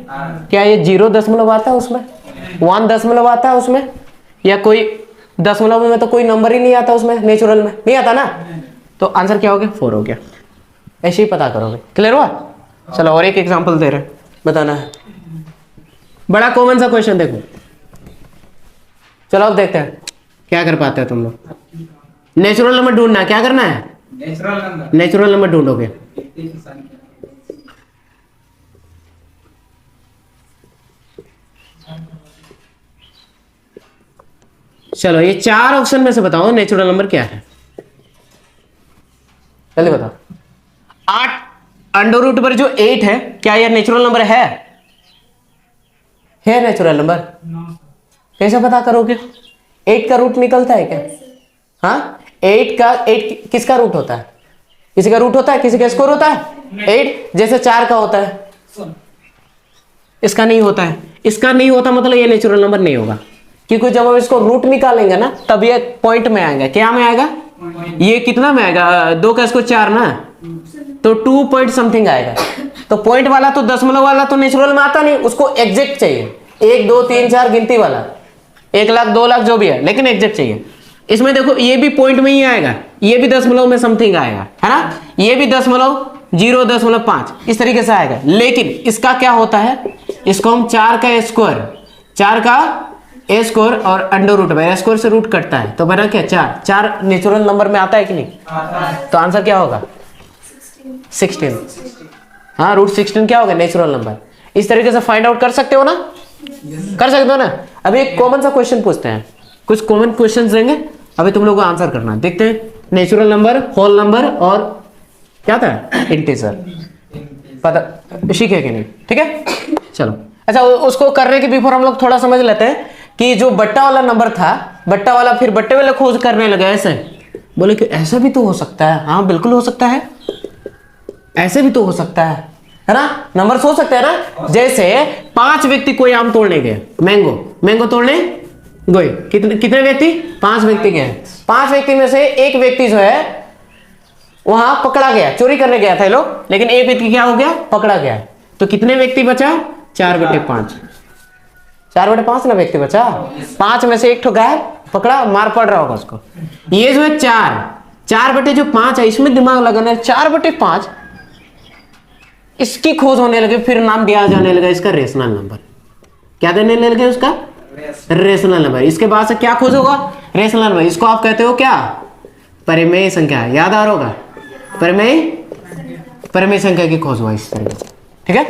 क्या ये 0 दशमलव आता है उसमें? 1 दशमलव आता है उसमें? या कोई दशमलव में तो कोई नंबर ही नहीं आता उसमें, नेचुरल में नहीं आता ना। तो आंसर क्या हो गया? 4 हो गया। ऐसे ही पता करोगे। क्लियर हुआ? चलो और एक एग्जांपल दे रहे हैं, बताना है। बड़ा कॉमन सा क्वेश्चन देखो। चलो अब देखते हैं क्या कर पाते हैं तुम लोग। नेचुरल नंबर ढूंढना है। क्या करना है? नेचुरल नंबर ढूंढोगे। चलो ये 4 ऑप्शन में से बताओ नेचुरल नंबर क्या है। जल्दी बताओ। 8 अंडर रूट पर जो 8 है, क्या यह नेचुरल नंबर है? Natural number? कैसे पता करोगे? 8 का रूट निकलता है क्या? हाँ 8 किसका रूट होता है? किसी का रूट होता है, किसी का स्क्वायर होता है। 8 जैसे 4 का होता है, इसका नहीं होता है। इसका नहीं होता मतलब ये नेचुरल नंबर नहीं होगा, क्योंकि जब हम इसको रूट निकालेंगे ना तब ये पॉइंट में आएगा। क्या में आएगा? ये कितना में आएगा? 2 का स्क्वायर 4 ना, तो 2 पॉइंट समथिंग आएगा। तो पॉइंट वाला तो दशमलव वाला तो नेचुरल में आता नहीं, उसको एग्जैक्ट चाहिए। 1 2 3 4 गिनती वाला, 1 लाख 2 लाख जो भी है, लेकिन एग्जैक्ट चाहिए। इसमें देखो ये भी पॉइंट में ही आएगा, ये भी दशमलव में समथिंग आएगा, है ना। ये भी दशमलव 0.5 इस तरीके से आएगा। लेकिन इसका क्या होता है? इसको हम 4 का स्क्वायर और अंडर रूट में स्क्वायर से रूट कटता है तो बना क्या? 4 नेचुरल नंबर में आता है कि नहीं? तो आंसर क्या होगा? 16। हाँ रूट 16 क्या होगा? Natural number. इस तरीके से फाइंड आउट कर सकते हो ना? कर सकते हो ना। अभी एक कॉमन सा क्वेश्चन पूछते हैं, कुछ कॉमन क्वेश्चन देंगे, अभी तुम लोगों को आंसर करना है। देखते हैं नेचुरल नंबर, होल नंबर और क्या था? इंटीजर। पता सीखे कि नहीं? ठीक है चलो। अच्छा उसको करने के बिफोर हम लोग थोड़ा समझ लेते हैं कि जो बट्टा वाला नंबर था, बट्टा वाला फिर बट्टे वाले खोज करने लगे। ऐसे बोले कि ऐसा भी तो हो सकता है। हाँ बिल्कुल हो सकता है, ऐसे भी तो हो सकता है ना। नंबर हो सकते हैं ना। जैसे 5 व्यक्ति कोई आम तोड़ने गए, मैंगो तोड़ने गए। कितने व्यक्ति? 5 व्यक्ति गए। 5 व्यक्ति में से एक व्यक्ति जो है वहां पकड़ा गया, चोरी करने गया था ये लोग, लेकिन एक व्यक्ति क्या हो गया? पकड़ा गया। तो कितने व्यक्ति बचा? 4/5। 4/5 ना व्यक्ति बचा। 5 में से एक ठो गायब, पकड़ा, मार पड़ रहा होगा उसको। ये जो है 4/5 है, इसमें दिमाग लगाना है। 4/5 इसकी खोज होने लगे, फिर नाम दिया जाने लगा इसका रेशनल नंबर। क्या देने लगे उसका? Rational number. इसके बाद से क्या खोज होगा? Rational number. इसको आप कहते हो क्या? परिमेय संख्या। याद आ रहा होगा? परिमेय संख्या की खोज हुआ इस तरीके से। ठीक है,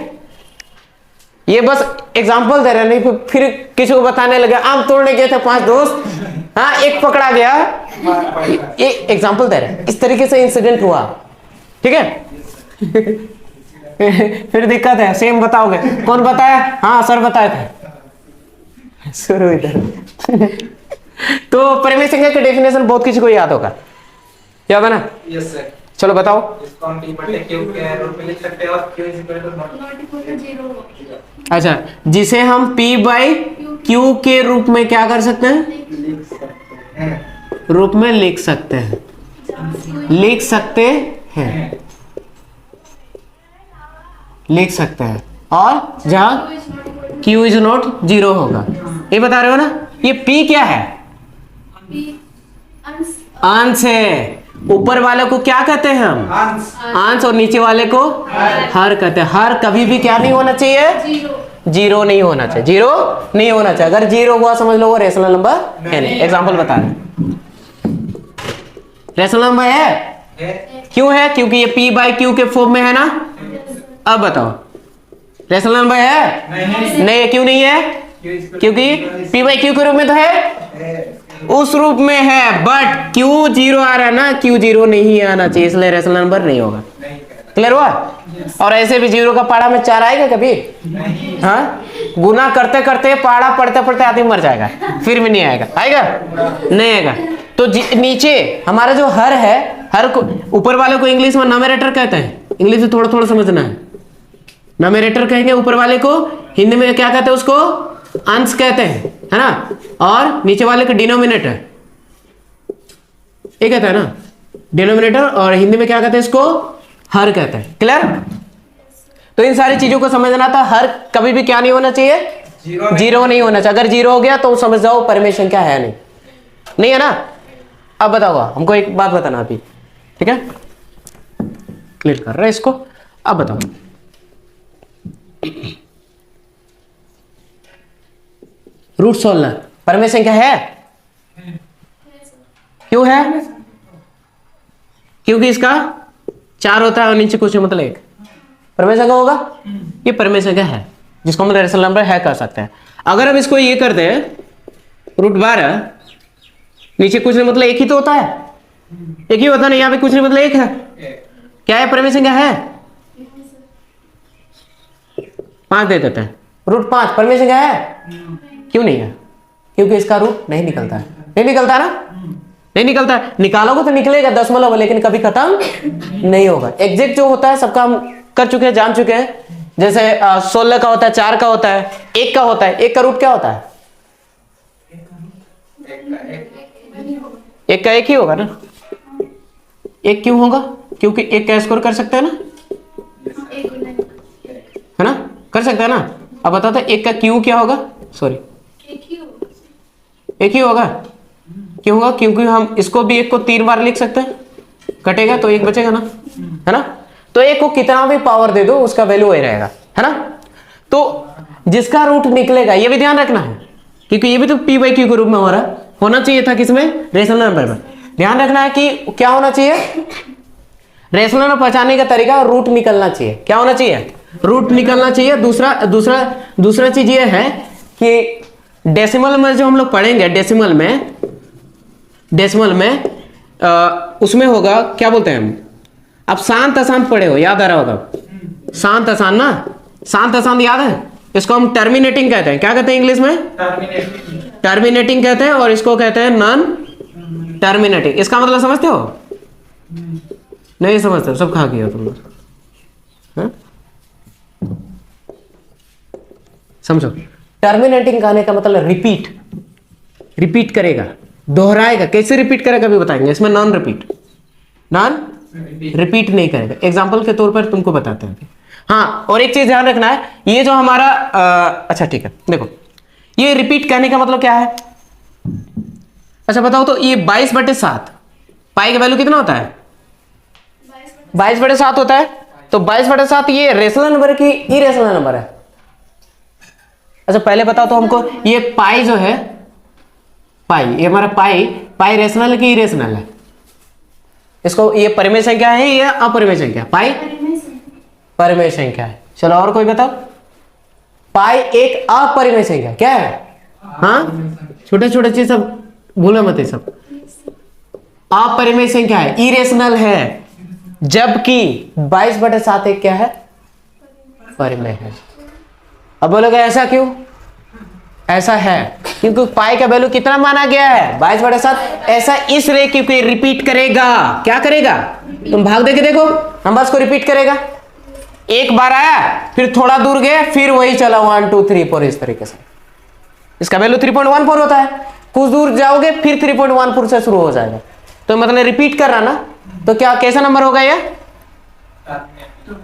ये बस एग्जांपल दे रहे, नहीं फिर किसी को बताने लगे आम तोड़ने गए थे 5 दोस्त, हाँ एक पकड़ा गया। ये एग्जांपल दे रहे, इस तरीके से इंसिडेंट हुआ। ठीक है फिर दिक्कत है, सेम बताओगे। कौन बताया? हाँ सर बताए थे। शुरू इधर तो परिमेय संख्या की डेफिनेशन बहुत किसी को याद होगा, याद है ना? Yes sir. चलो बताओ। इसको हम P/Q के रूप में लिख सकते हैं और Q = अच्छा, जिसे हम P/Q के रूप में क्या कर सकते हैं? लिख सकते हैं। रूप में लिख सकते हैं, लिख सकते हैं, लिख सकते हैं। और जहां Q इज नॉट 0 होगा, ये बता रहे हो ना। ये P क्या है? अंश है। ऊपर वाले को क्या कहते हैं हम? अंश। और नीचे वाले को हर कहते हैं। हर कभी भी क्या नहीं होना चाहिए? 0 नहीं होना चाहिए। 0 नहीं होना चाहिए। अगर 0 हुआ समझ लो वो रेशनल नंबर है नहीं। एग्जांपल बता रहे, रेशनल नंबर है। क्यों है? क्योंकि ये P/Q के फॉर्म में है ना। अब बताओ रेशनल नंबर है? नहीं है। क्यों नहीं है? क्योंकि पी बाई क्यू के रूप में तो है, उस रूप में है, बट क्यू जीरो आ रहा है ना, क्यू जीरो नहीं आना चाहिए, इसलिए रेशनल नंबर नहीं होगा। क्लियर हुआ? और ऐसे भी जीरो का पहाड़ा में 4 आएगा कभी? हाँ, गुना करते करते पहाड़ा पढ़ते पढ़ते आदमी मर जाएगा, फिर भी नहीं आएगा। आएगा? नहीं आएगा। तो नीचे हमारा जो हर है, हर को ऊपर वाले को इंग्लिश में नॉमिनेटर कहते हैं, इंग्लिश में थोड़ा थोड़ा समझना है। नॉमिनेटर कहेंगे ऊपर वाले को, हिंदी में क्या कहते हैं उसको? अंश कहते हैं, है ना। और नीचे वाले को डिनोमिनेटर, ये कहता है ना, डिनोमिनेटर, और हिंदी में क्या कहते हैं इसको? हर कहते हैं। क्लियर? तो इन सारी चीजों को समझना था। हर कभी भी क्या नहीं होना चाहिए? जीरो नहीं होना चाहिए। अगर जीरो हो गया तो समझ जाओ परिमेय संख्या है नहीं, नहीं है ना। अब बताओ, हमको एक बात बताना अभी, ठीक है? क्लियर कर रहे हैं इसको। अब बताओ, रूट 16 परिमेय संख्या है? क्यों है? क्योंकि इसका 4 होता है और नीचे कुछ मतलब 1 परिमेय संख्या होगा। ये परिमेय संख्या है, जिसको हम रेशनल नंबर है कर सकते हैं। अगर हम इसको ये कर दें रूट 12, नीचे कुछ मतलब 1 ही तो होता है, 1 ही होता है ना, यहाँ पे कुछ नहीं मतलब 1 है। क्या है? परिमेय संख्या है? 5 दे देते हैं। रूट 5 परिमेय संख्या है? क्यों नहीं है? क्योंकि इसका रूट नहीं निकलता है। नहीं निकलता ना? नहीं निकलता है। निकालोगे तो निकलेगा दशमलव, लेकिन कभी खत्म नहीं होगा। एग्जैक्ट जो होता है सबका हम कर चुके हैं, जान चुके हैं। जैसे 16 का होता है, 4 का होता है, 1 का होता है। 1 का रूट क्या होता है? 1 का 1 ही होगा ना। 1 क्यों होगा? क्योंकि 1 का स्कोर कर सकते हैं ना, है ना, कर सकते हैं ना। अब बताओ तो 1 का क्यू क्या होगा? सॉरी, 1 ही होगा। क्यों होगा? क्योंकि हम इसको भी 1 को 3 बार लिख सकते हैं, कटेगा तो 1 बचेगा ना, है ना। तो 1 को कितना भी पावर दे दो उसका वैल्यू वही रहेगा, है ना। तो जिसका रूट निकलेगा ये भी ध्यान रखना है, क्योंकि ये भी तो पी बाई क्यू के रूप में हो रहा है। होना चाहिए था किसमें? रेशनल नंबर में। ध्यान रखना है कि क्या होना चाहिए? रेशनल नंबर पहचानने का तरीका रूट निकलना चाहिए। क्या होना चाहिए? रूट निकलना चाहिए। दूसरा चीज ये है कि डेसिमल में जो हम लोग पढ़ेंगे, डेसिमल में उसमें होगा, क्या बोलते हैं हम, अब शांत अशांत पढ़े हो, याद आ रहा होगा। शांत अशांत ना, शांत अशांत याद है? इसको हम टर्मिनेटिंग कहते हैं। क्या कहते हैं इंग्लिश में? टर्मिनेटिंग कहते हैं, और इसको कहते हैं नॉन टर्मिनेटिंग। इसका मतलब समझते हो? नहीं समझते? सब खा गया तुम लोग, समझो। टर्मिनेटिंग कहने का मतलब रिपीट करेगा, दोहराएगा। कैसे रिपीट करेगा भी बताएंगे। इसमें नॉन रिपीट नहीं करेगा। एग्जांपल के तौर पर तुमको बताते हैं। हाँ, और एक चीज ध्यान रखना है, ये जो हमारा अच्छा ठीक है, देखो ये रिपीट कहने का मतलब क्या है। अच्छा बताओ तो, ये 22/7 पाई का वैल्यू कितना होता है? 22/7 होता है। तो 22/7 ये रेशनल नंबर की इरेशनल नंबर है। अच्छा पहले बताओ तो हमको, ये पाई जो है, पाई, ये हमारा पाई रेशनल है कि इरेशनल है? इसको, ये परिमेय संख्या है या अपरिमेय संख्या? पाई परिमेय संख्या है। चलो और कोई बताओ। पाई एक अपरिमेय संख्या क्या है? हाँ, छोटे छोटे चीज सब भूलो मत, सब अपरिमेय संख्या है, इरेशनल है। जबकि 22/7 एक क्या है? परिमेय है। अब बोलोगे ऐसा क्यों? ऐसा है क्योंकि पाई का वैल्यू कितना माना गया है? 22/7। ऐसा इसलिए क्योंकि रिपीट करेगा। क्या करेगा? तुम भाग दे के देखो, नंबर्स को रिपीट करेगा। एक बार आया, फिर थोड़ा दूर गए, फिर वही चला 1 2 3 4 इस तरीके से। इसका वैल्यू 3.14 होता है। कुछ दूर जाओगे फिर 3.14 से शुरू हो जाएगा। तो मतलब रिपीट कर रहा ना, तो क्या कैसा नंबर होगा ये?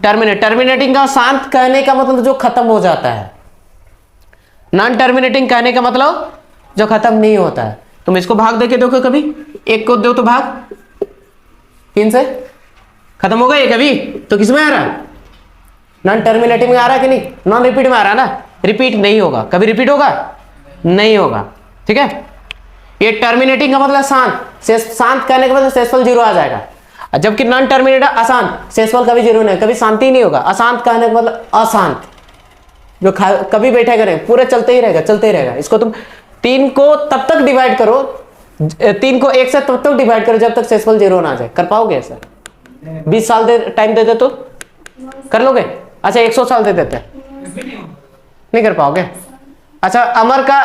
टर्मिनेटिंग का शांत कहने का मतलब जो खत्म हो जाता है। नॉन टर्मिनेटिंग कहने का मतलब जो खत्म नहीं होता है। तुम इसको भाग दे के देखो कभी, 1 को दो तो भाग 3 से खत्म होगा ये कभी? तो किस में आ रहा है? नॉन टर्मिनेटिंग में आ रहा है कि नहीं? नॉन रिपीट में आ रहा है ना। रिपीट नहीं होगा। कभी रिपीट होगा? नहीं होगा। ठीक है। ये टर्मिनेटिंग का मतलब शांत, शांत कहने का मतलब शेषफल 0 आ जाएगा। जबकि नॉन टर्मिनेटेड अशांत, शेषफल कभी 0 नहीं, कभी शांति नहीं होगा। अशांत कहने का मतलब अशांत, जो कभी बैठा करें पूरा चलते ही रहेगा, चलते ही रहेगा। इसको तुम 3 को तब तक डिवाइड करो, 3 को 1 से तब तक डिवाइड करो जब तक सेसफल 0 ना आ जाए। कर पाओगे ऐसा? 20 साल दे टाइम दे दे तो कर लोगे? अच्छा 100 साल दे देते नहीं कर पाओगे? अच्छा अमर का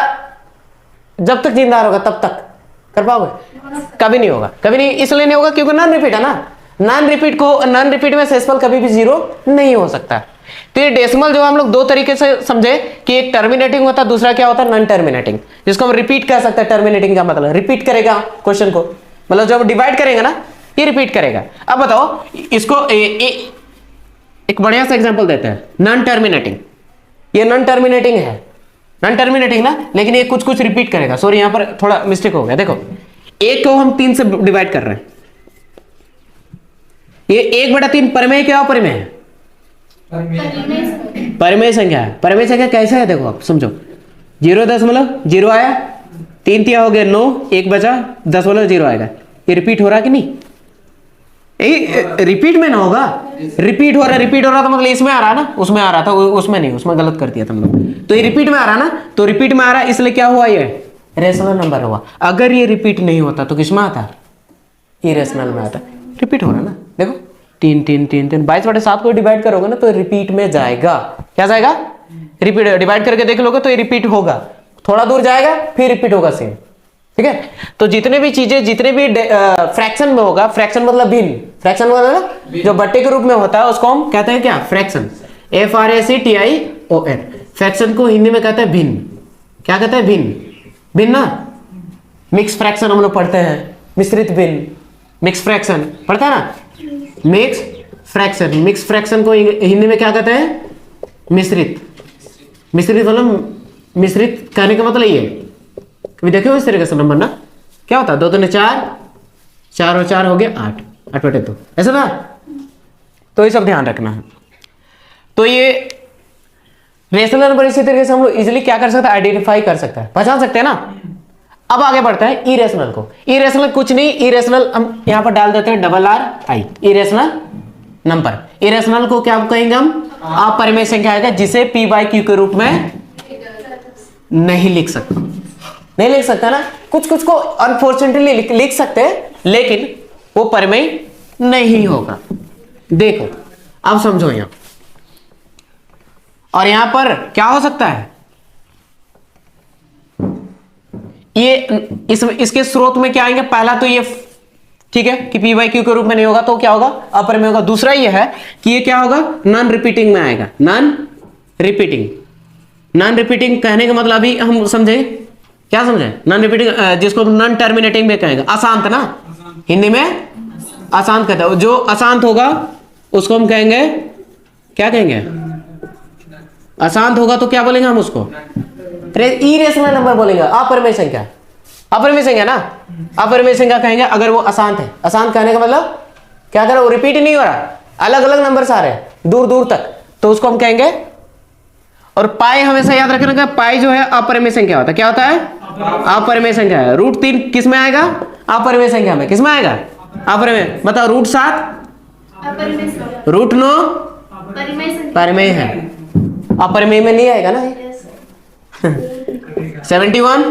जब तक जिंदा होगा तब तक कर पाओगे? कभी नहीं होगा, कभी नहीं। इसलिए नहीं होगा क्योंकि नॉन रिपीट है ना। नॉन रिपीट में सेसफल कभी भी 0 नहीं हो सकता। तो ये डेसिमल जो हम लोग 2 तरीके से समझे कि एक टर्मिनेटिंग होता है, दूसरा क्या होता है नॉन टर्मिनेटिंग, जिसको हम रिपीट कह सकते हैं। टर्मिनेटिंग का मतलब रिपीट करेगा क्वेश्चन को, मतलब जब डिवाइड करेंगे ना ये रिपीट करेगा। अब बताओ इसको एक बढ़िया सा एग्जांपल देते हैं। नॉन टर्मिनेटिंग, ये नॉन टर्मिनेटिंग है, नॉन टर्मिनेटिंग ना, लेकिन ये कुछ कुछ रिपीट करेगा। सॉरी यहां पर थोड़ा मिस्टेक हो गया। देखो 1 को हम 3 से डिवाइड कर रहे हैं, ये 1/3 परमेय क्या अपरिमेय है? परमेय संख्या है। परमेय संख्या कैसे है देखो आप समझो, 0.0 आया, 3 तिया हो गया 9, 1 बचा 10.0 आएगा। ये रिपीट हो रहा कि नहीं? रिपीट में ना होगा, रिपीट हो रहा तो मतलब इसमें आ रहा ना, उसमें आ रहा था, उसमें नहीं, उसमें गलत कर दिया तुम लोग। तो ये रिपीट में आ रहा ना, तो रिपीट में आ रहा इसलिए क्या हुआ, ये रेशनल नंबर हुआ। अगर ये रिपीट नहीं होता तो किसमें आता? इरेशनल में आता। रिपीट हो रहा ना, देखो 3 3 3 3 22/7 को डिवाइड करोगे ना तो रिपीट में जाएगा। क्या जाएगा? रिपीट। डिवाइड करके देख लोगे तो ये रिपीट होगा, थोड़ा दूर जाएगा फिर रिपीट होगा सेम। ठीक है, तो जितने भी चीजें, जितने भी फ्रैक्शन में होगा, फ्रैक्शन मतलब भिन्न, फ्रैक्शन मतलब जो बट्टे के रूप में होता है उसको हम कहते हैं क्या? फ्रैक्शन। FRACTION। फ्रैक्शन को हिंदी में कहते हैं भिन्न। क्या कहते हैं? भिन्न। भिन्न ना, मिक्स फ्रैक्शन हम लोग पढ़ते हैं, मिश्रित भिन्न, मिक्स फ्रैक्शन पढ़ते हैं ना, मिक्स फ्रैक्शन। मिक्स फ्रैक्शन को हिंदी में क्या कहते हैं? मिश्रित। मिश्रित मतलब, मिश्रित कहने का मतलब ये, कभी देखे हो इस तरीके से नंबर ना, क्या होता है 2 2 4, 4 और 4 हो गया 8, 8/2 ऐसा ना। तो ये सब ध्यान रखना है। तो ये रेशनल नंबर इसी तरीके से हम लोग इजीली क्या कर सकते हैं? आइडेंटिफाई कर सकते हैं, पहचान सकते हैं ना। अब आगे बढ़ते हैं इरेशनल को। इरेशनल कुछ नहीं, इरेशनल हम यहां पर डाल देते हैं RRI, इरेशनल नंबर। इरेशनल को क्या कहेंगे हम? अपरिमेय संख्या है जिसे P/Q के रूप में नहीं लिख सकते, नहीं लिख सकता ना। कुछ कुछ को अनफॉर्चुनेटली लिख सकते हैं, लेकिन वो परिमेय नहीं होगा। देखो अब समझो यहां, और यहां पर क्या हो सकता है? ये इसके स्रोत में क्या आएंगे? पहला तो ये ठीक है कि P/Q के रूप में नहीं होगा तो क्या होगा? अपरिमेय होगा। दूसरा ये है कि ये क्या होगा? नॉन रिपीटिंग में आएगा। Non repeating. नॉन रिपीटिंग कहने का मतलब अभी हम समझे, क्या समझे? नॉन रिपीटिंग जिसको नॉन टर्मिनेटिंग में कहेंगे, अशांत ना, हिंदी में अशांत कहते हैं। जो अशांत होगा उसको हम कहेंगे, क्या कहेंगे? अशांत होगा तो क्या बोलेंगे हम उसको? इरेशनल नंबर बोलेंगे। अपरिमेय संख्या, अपरिमेय संख्या ना, अपरिमेय संख्या कहेंगे अगर वो अशांत है। अशांत कहने का मतलब क्या कर रहा है? वो रिपीट नहीं हो रहा, अलग अलग नंबर आ रहे हैं दूर दूर तक, तो उसको हम कहेंगे। और पाई हमेशा याद रखना का, पाई जो है अपरिमेय संख्या होता है। क्या होता है? अपरिमेय संख्या है। √3 किस में आएगा? अपरिमेय संख्या में। किस में आएगा? अपरिमेय। बताओ √7, √9 परिमेय है, अपरिमेय में नहीं आएगा ना। 71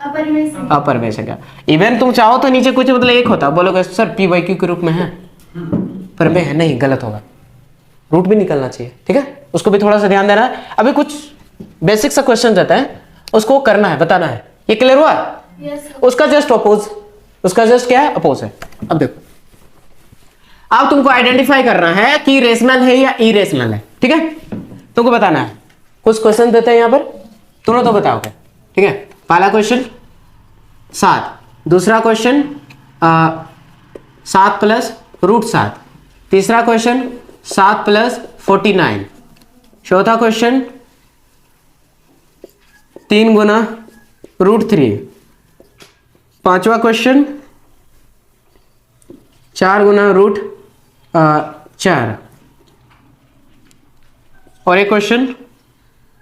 अपरिमेय संख्या। इवन तुम चाहो तो नीचे कुछ मतलब एक होता, बोलोगे सर P/Q के रूप में है, परिमेय है, नहीं, गलत होगा। रूट भी निकलना चाहिए, ठीक है, उसको भी थोड़ा सा ध्यान देना है। अभी कुछ बेसिक सा क्वेश्चन रहता है, उसको करना है, बताना है। ये क्लियर हुआ? उसका जस्ट अपोज, उसका जस्ट क्या है? अपोज है। अब देखो, अब तुमको आइडेंटिफाई करना है कि रेशनल है या इरेशनल है, ठीक है, तुमको बताना है। कुछ क्वेश्चन देते हैं यहां पर, तुम तो बताओगे, ठीक है। पहला क्वेश्चन 7, दूसरा क्वेश्चन 7 + √7, तीसरा क्वेश्चन 7 + 49, चौथा क्वेश्चन 3 × √3, पांचवा क्वेश्चन 4 × √4, और एक क्वेश्चन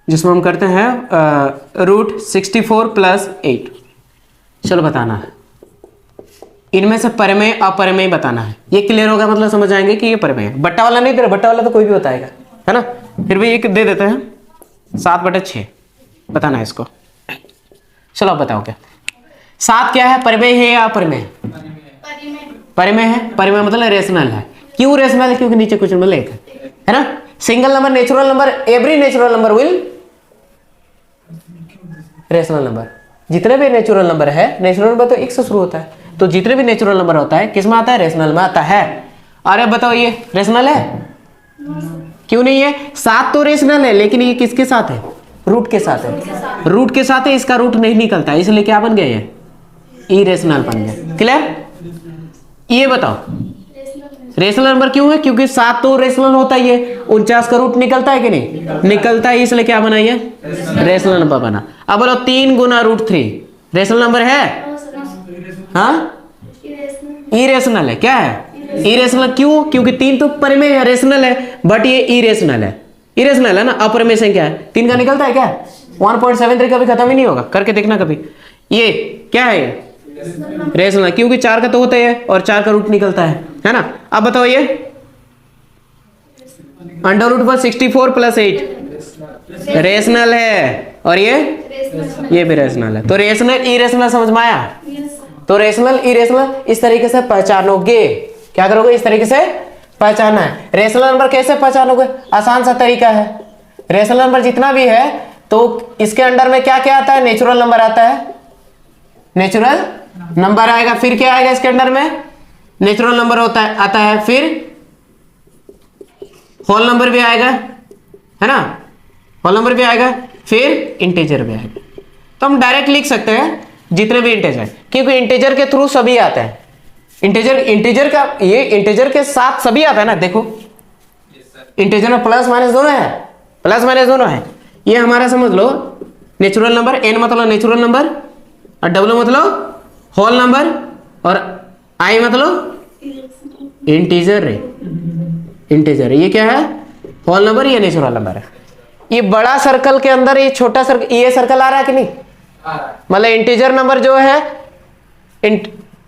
जिसमें हम करते हैं √64 + 8। चलो बताना है, इनमें से परिमेय अपरिमेय बताना है। ये क्लियर होगा मतलब समझ आएंगे कि ये परिमेय है। बट्टा वाला नहीं दे रहा, बट्टा वाला तो कोई भी बताएगा, है ना। फिर भी एक दे देते हैं, 7/6 बताना है इसको। चलो अब बताओ क्या 7 क्या है, परिमेय है या अपरिमेय? परिमेय है। परिमेय मतलब रेशनल है। क्यों रेशनल है? क्योंकि नीचे कुछ नंबर एक है ना। Single number natural number, every natural number will rational number. जितने भी नेचुरल नंबर है, नेचुरल नंबर तो एक से शुरू होता है, तो जितने भी नेचुरल नंबर होता है किस में आता है? रेशनल में आता है। अरे बताओ ये रेशनल है? क्यों नहीं है? 7 तो रेशनल है, लेकिन ये किसके साथ है? रूट के साथ है। रूट के साथ है, इसका रूट नहीं निकलता, इसलिए क्या बन गया? ये इरेशनल बन गया। क्लियर? ये बताओ रेशनल नंबर क्यों है? क्योंकि 7 तो रेशनल होता ही है, 49 का रूट निकलता है कि नहीं? निकलता है, इसलिए क्या बना? ये रेशनल नंबर बना। अब बोलो 3 गुना √3 रेशनल नंबर है? हाँ, इरेशनल है। क्या है? इरेशनल। क्यों? क्योंकि 3 तो परिमेय है, रेशनल है, बट ये इरेशनल है। इरेशनल है ना, अपरिमेय संख्या है। 3 का निकलता है क्या? 1.73 कभी खत्म ही नहीं होगा, करके देखना कभी। ये क्या है? रेशनल, क्योंकि 4 का तो होता है और 4 का रूट निकलता है ना। अब बताओ ये √64 + 8 रेशनल है, और ये भी रेशनल है। तो रेशनल इरेशनल समझ में आया? तो रेशनल इरेशनल इस तरीके से पहचानोगे। क्या करोगे? इस तरीके से पहचानना है। रेशनल नंबर कैसे पहचानोगे? आसान सा तरीका है। रेशनल नंबर जितना भी है तो इसके अंडर में क्या क्या आता है? नेचुरल नंबर आता है, नेचुरल नंबर आएगा। फिर क्या आएगा इसके अंडर में? नेचुरल नंबर होता है, आता है। फिर होल नंबर भी आएगा, है ना, होल नंबर भी आएगा। फिर इंटीजर भी आएगा। तो हम डायरेक्ट लिख सकते हैं जितने भी इंटीजर, क्योंकि इंटीजर के थ्रू सभी आते हैं। इंटीजर का ये इंटीजर के साथ सभी आता है ना। देखो इंटीजर में प्लस माइनस दोनों है, प्लस माइनस दोनों है। ये हमारा समझ लो नेचुरल नंबर, एन मतलब नेचुरल नंबर, और डब्ल्यू मतलब होल नंबर, और आई मतलब इंटीजर है। इंटीजर ये क्या है? होल नंबर, ये नेचुरल नंबर है। ये बड़ा सर्कल के अंदर ये छोटा सर्कल, ये सर्कल आ रहा है कि नहीं? मतलब इंटीजर नंबर जो है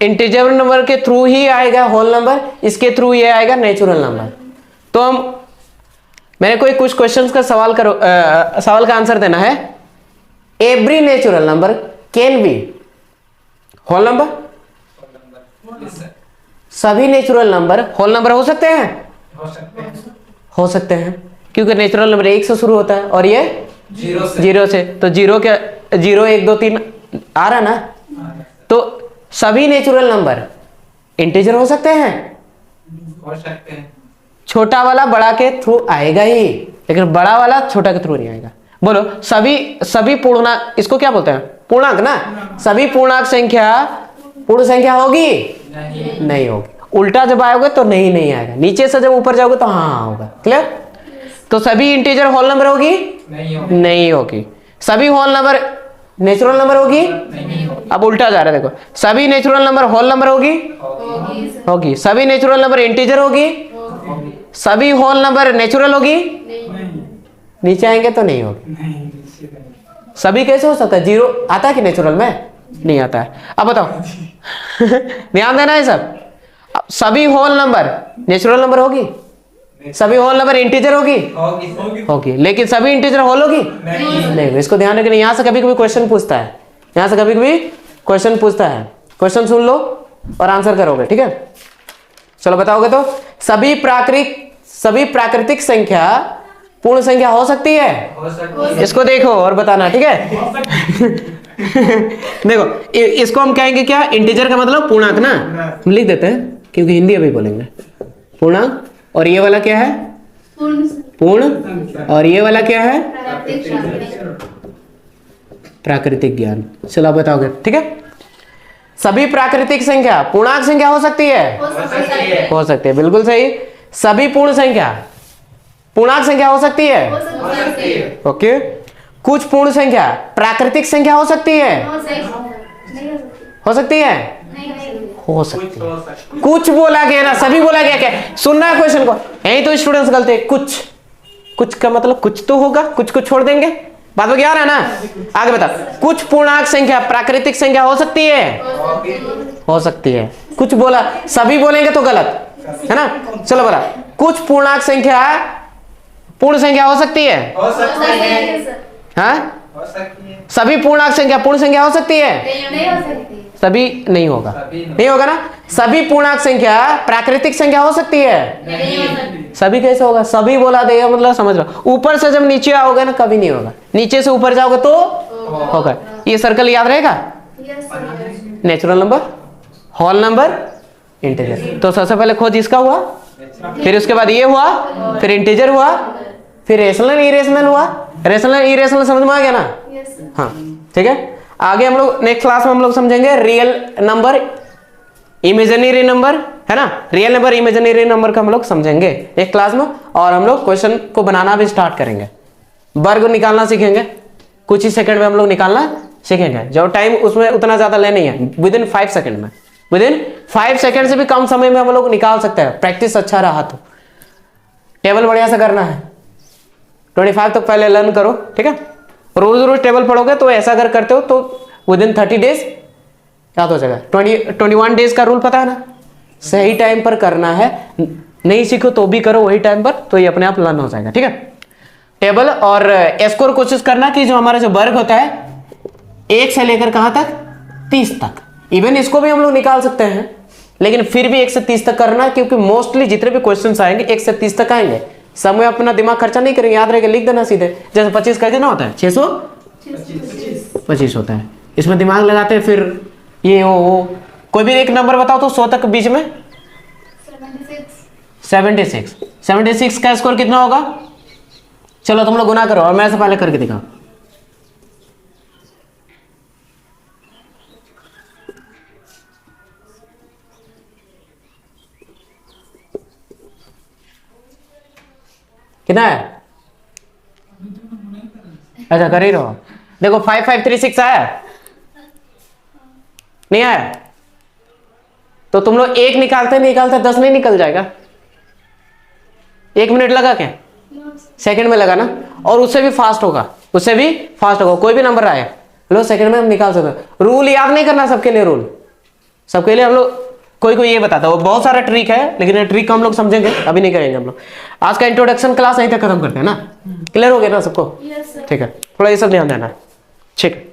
इंटीजर नंबर के थ्रू ही आएगा होल नंबर, इसके थ्रू ये आएगा नेचुरल नंबर। तो हम मैंने कोई कुछ क्वेश्चंस का सवाल सवाल का आंसर देना है। Every natural number can be whole number. सभी नेचुरल नंबर होल नंबर हो सकते हैं? हो सकते हैं, क्योंकि नेचुरल नंबर 1 से शुरू होता है और ये 0 से। तो 0 के 0 1 2 3 आ रहा ना। तो सभी नेचुरल नंबर इंटीजर हो सकते हैं? हो सकते हैं। छोटा वाला बड़ा के थ्रू आएगा ही, लेकिन बड़ा वाला छोटा के थ्रू नहीं आएगा। बोलो सभी पूर्णांक, इसको क्या बोलते हैं? पूर्णांक ना। सभी पूर्णांक संख्या पूर्ण संख्या होगी? नहीं होगी। उल्टा जब आओगे तो नहीं आएगा, नीचे से जब ऊपर जाओगे तो हाँ होगा। क्लियर? तो सभी इंटीजर होल नंबर होगी? नहीं होगी। सभी होल नंबर नेचुरल नंबर होगी? अब उल्टा जा रहा है, देखो सभी नेचुरल नंबर होल नंबर होगी? होगी। सभी नेचुरल नंबर इंटीजर होगी? सभी होल नंबर नेचुरल होगी? नीचे आएंगे तो नहीं होगी। सभी कैसे हो सकता है? 0 आता है कि नेचुरल में? नहीं आता है। अब बताओ ध्यान देना है सब। सभी होल नंबर नेचुरल नंबर होगी? सभी होल नंबर इंटीजर होगी? होगी। लेकिन सभी इंटीजर होल होगी? नहीं। इसको ध्यान रखना, यहां से कभी कभी क्वेश्चन पूछता है, यहां से कभी कभी क्वेश्चन पूछता है। क्वेश्चन सुन लो और आंसर करोगे, ठीक है? चलो बताओगे तो सभी प्राकृतिक संख्या पूर्ण संख्या हो सकती है? इसको देखो और बताना, ठीक है? देखो इसको हम कहेंगे क्या? इंटीजर का मतलब पूर्णांक ना, हम लिख देते हैं क्योंकि हिंदी अभी बोलेंगे। पूर्णांक। और ये वाला क्या है? पूर्ण। और ये वाला क्या है? प्राकृतिक ज्ञान। चलो बताओगे, ठीक है? सभी प्राकृतिक संख्या पूर्णांक संख्या हो सकती है? हो सकती है, बिल्कुल सही। सभी पूर्ण संख्या पूर्णांक संख्या हो सकती है? ओके। कुछ पूर्ण संख्या प्राकृतिक संख्या हो सकती है? हो सकती है? हो सकती है। कुछ बोला गया ना, सभी बोला गया क्या? सुनना है क्वेश्चन को, यही तो स्टूडेंट्स गलती है। कुछ का मतलब कुछ तो होगा, कुछ को छोड़ देंगे, बात क्या आ रहा है ना। आगे बता। कुछ पूर्णांक संख्या प्राकृतिक संख्या हो सकती है? हो सकती है। कुछ बोला, सभी बोलेंगे तो गलत है ना। चलो बोला कुछ पूर्णांक संख्या पूर्ण संख्या हो सकती है? हो सकती है। हाँ, हो सकती है। सभी पूर्णांक संख्या पूर्ण संख्या हो सकती है? नहीं हो सकती। सभी नहीं होगा, सभी नहीं। नहीं होगा ना। सभी पूर्णांक संख्या प्राकृतिक संख्या हो सकती है? नहीं हो सकती। सभी कैसे होगा? सभी बोला देगा मतलब समझ लो, ऊपर से जब नीचे आओगे ना कभी नहीं होगा, नीचे से ऊपर जाओगे तो होगा। ये सर्कल याद रहेगा? Yes sir. Natural number, whole number, integer. तो सबसे पहले खोज इसका हुआ, फिर उसके बाद ये हुआ, फिर इंटीजर हुआ, फिर रेशनल इरेशनल हुआ। रेशनल इरेशनल समझ में आ गया ना? Yes sir. हाँ ठीक है। आगे हम लोग नेक्स्ट क्लास में हम लोग समझेंगे रियल नंबर, इमेजिनरी नंबर, है ना। रियल नंबर, इमेजिनरी नंबर का हम लोग समझेंगे एक क्लास में, और हम लोग क्वेश्चन को बनाना भी स्टार्ट करेंगे, वर्ग निकालना सीखेंगे। कुछ ही सेकंड में हम लोग निकालना सीखेंगे, जो टाइम उसमें उतना ज्यादा ले नहीं है, विद इन 5 सेकंड में, विद इन 5 सेकंड से भी कम समय में हम लोग निकाल सकते हैं, प्रैक्टिस अच्छा रहा तो। टेबल बढ़िया से करना है, 25 तक पहले लर्न करो, ठीक है। रोज रोज टेबल पढ़ोगे तो ऐसा अगर करते हो तो विद इन 30 डेज याद हो जाएगा। 21 डेज का रूल पता है ना, सही टाइम पर करना है, नहीं सीखो तो भी करो वही टाइम पर, तो ये अपने आप लर्न हो जाएगा, ठीक है। टेबल और स्कोर कोशिश करना कि जो हमारा जो वर्ग होता है 1 से लेकर कहां तक, 30 तक। इवन इसको भी हम लोग निकाल सकते हैं, लेकिन फिर भी 1 से 30 तक करना, क्योंकि मोस्टली जितने भी क्वेश्चन आएंगे 1 से 30 तक आएंगे। सब में अपना दिमाग खर्चा नहीं करेंगे, याद रहेगा, लिख देना सीधे। जैसे 25 का कितना होता है, 625 होता है, इसमें दिमाग लगाते हैं, फिर ये वो कोई भी एक नंबर बताओ तो 100 तक बीच में 76 का स्कोर कितना होगा? चलो तुम लोग गुना करो और मैं से पहले करके दिखाओ। कितना है? अच्छा कर ही रहो। देखो 5536 आया, नहीं आया? तो तुम लोग एक निकालते 10 नहीं निकल जाएगा? 1 मिनट लगा क्या? सेकंड में लगा ना, और उससे भी फास्ट होगा, उससे भी फास्ट होगा। कोई भी नंबर आए लो सेकंड में हम निकाल सकते हैं। रूल याद नहीं करना सबके लिए, रूल सबके लिए हम लोग कोई कोई ये बताता है, वो बहुत सारा ट्रिक है, लेकिन ये ट्रिक को हम लोग समझेंगे, अभी नहीं करेंगे हम लोग। आज का इंट्रोडक्शन क्लास यहीं तक खत्म करते हैं ना, क्लियर हो गया ना सबको? Yes sir. ठीक है, थोड़ा ये सब ध्यान देना, ठीक।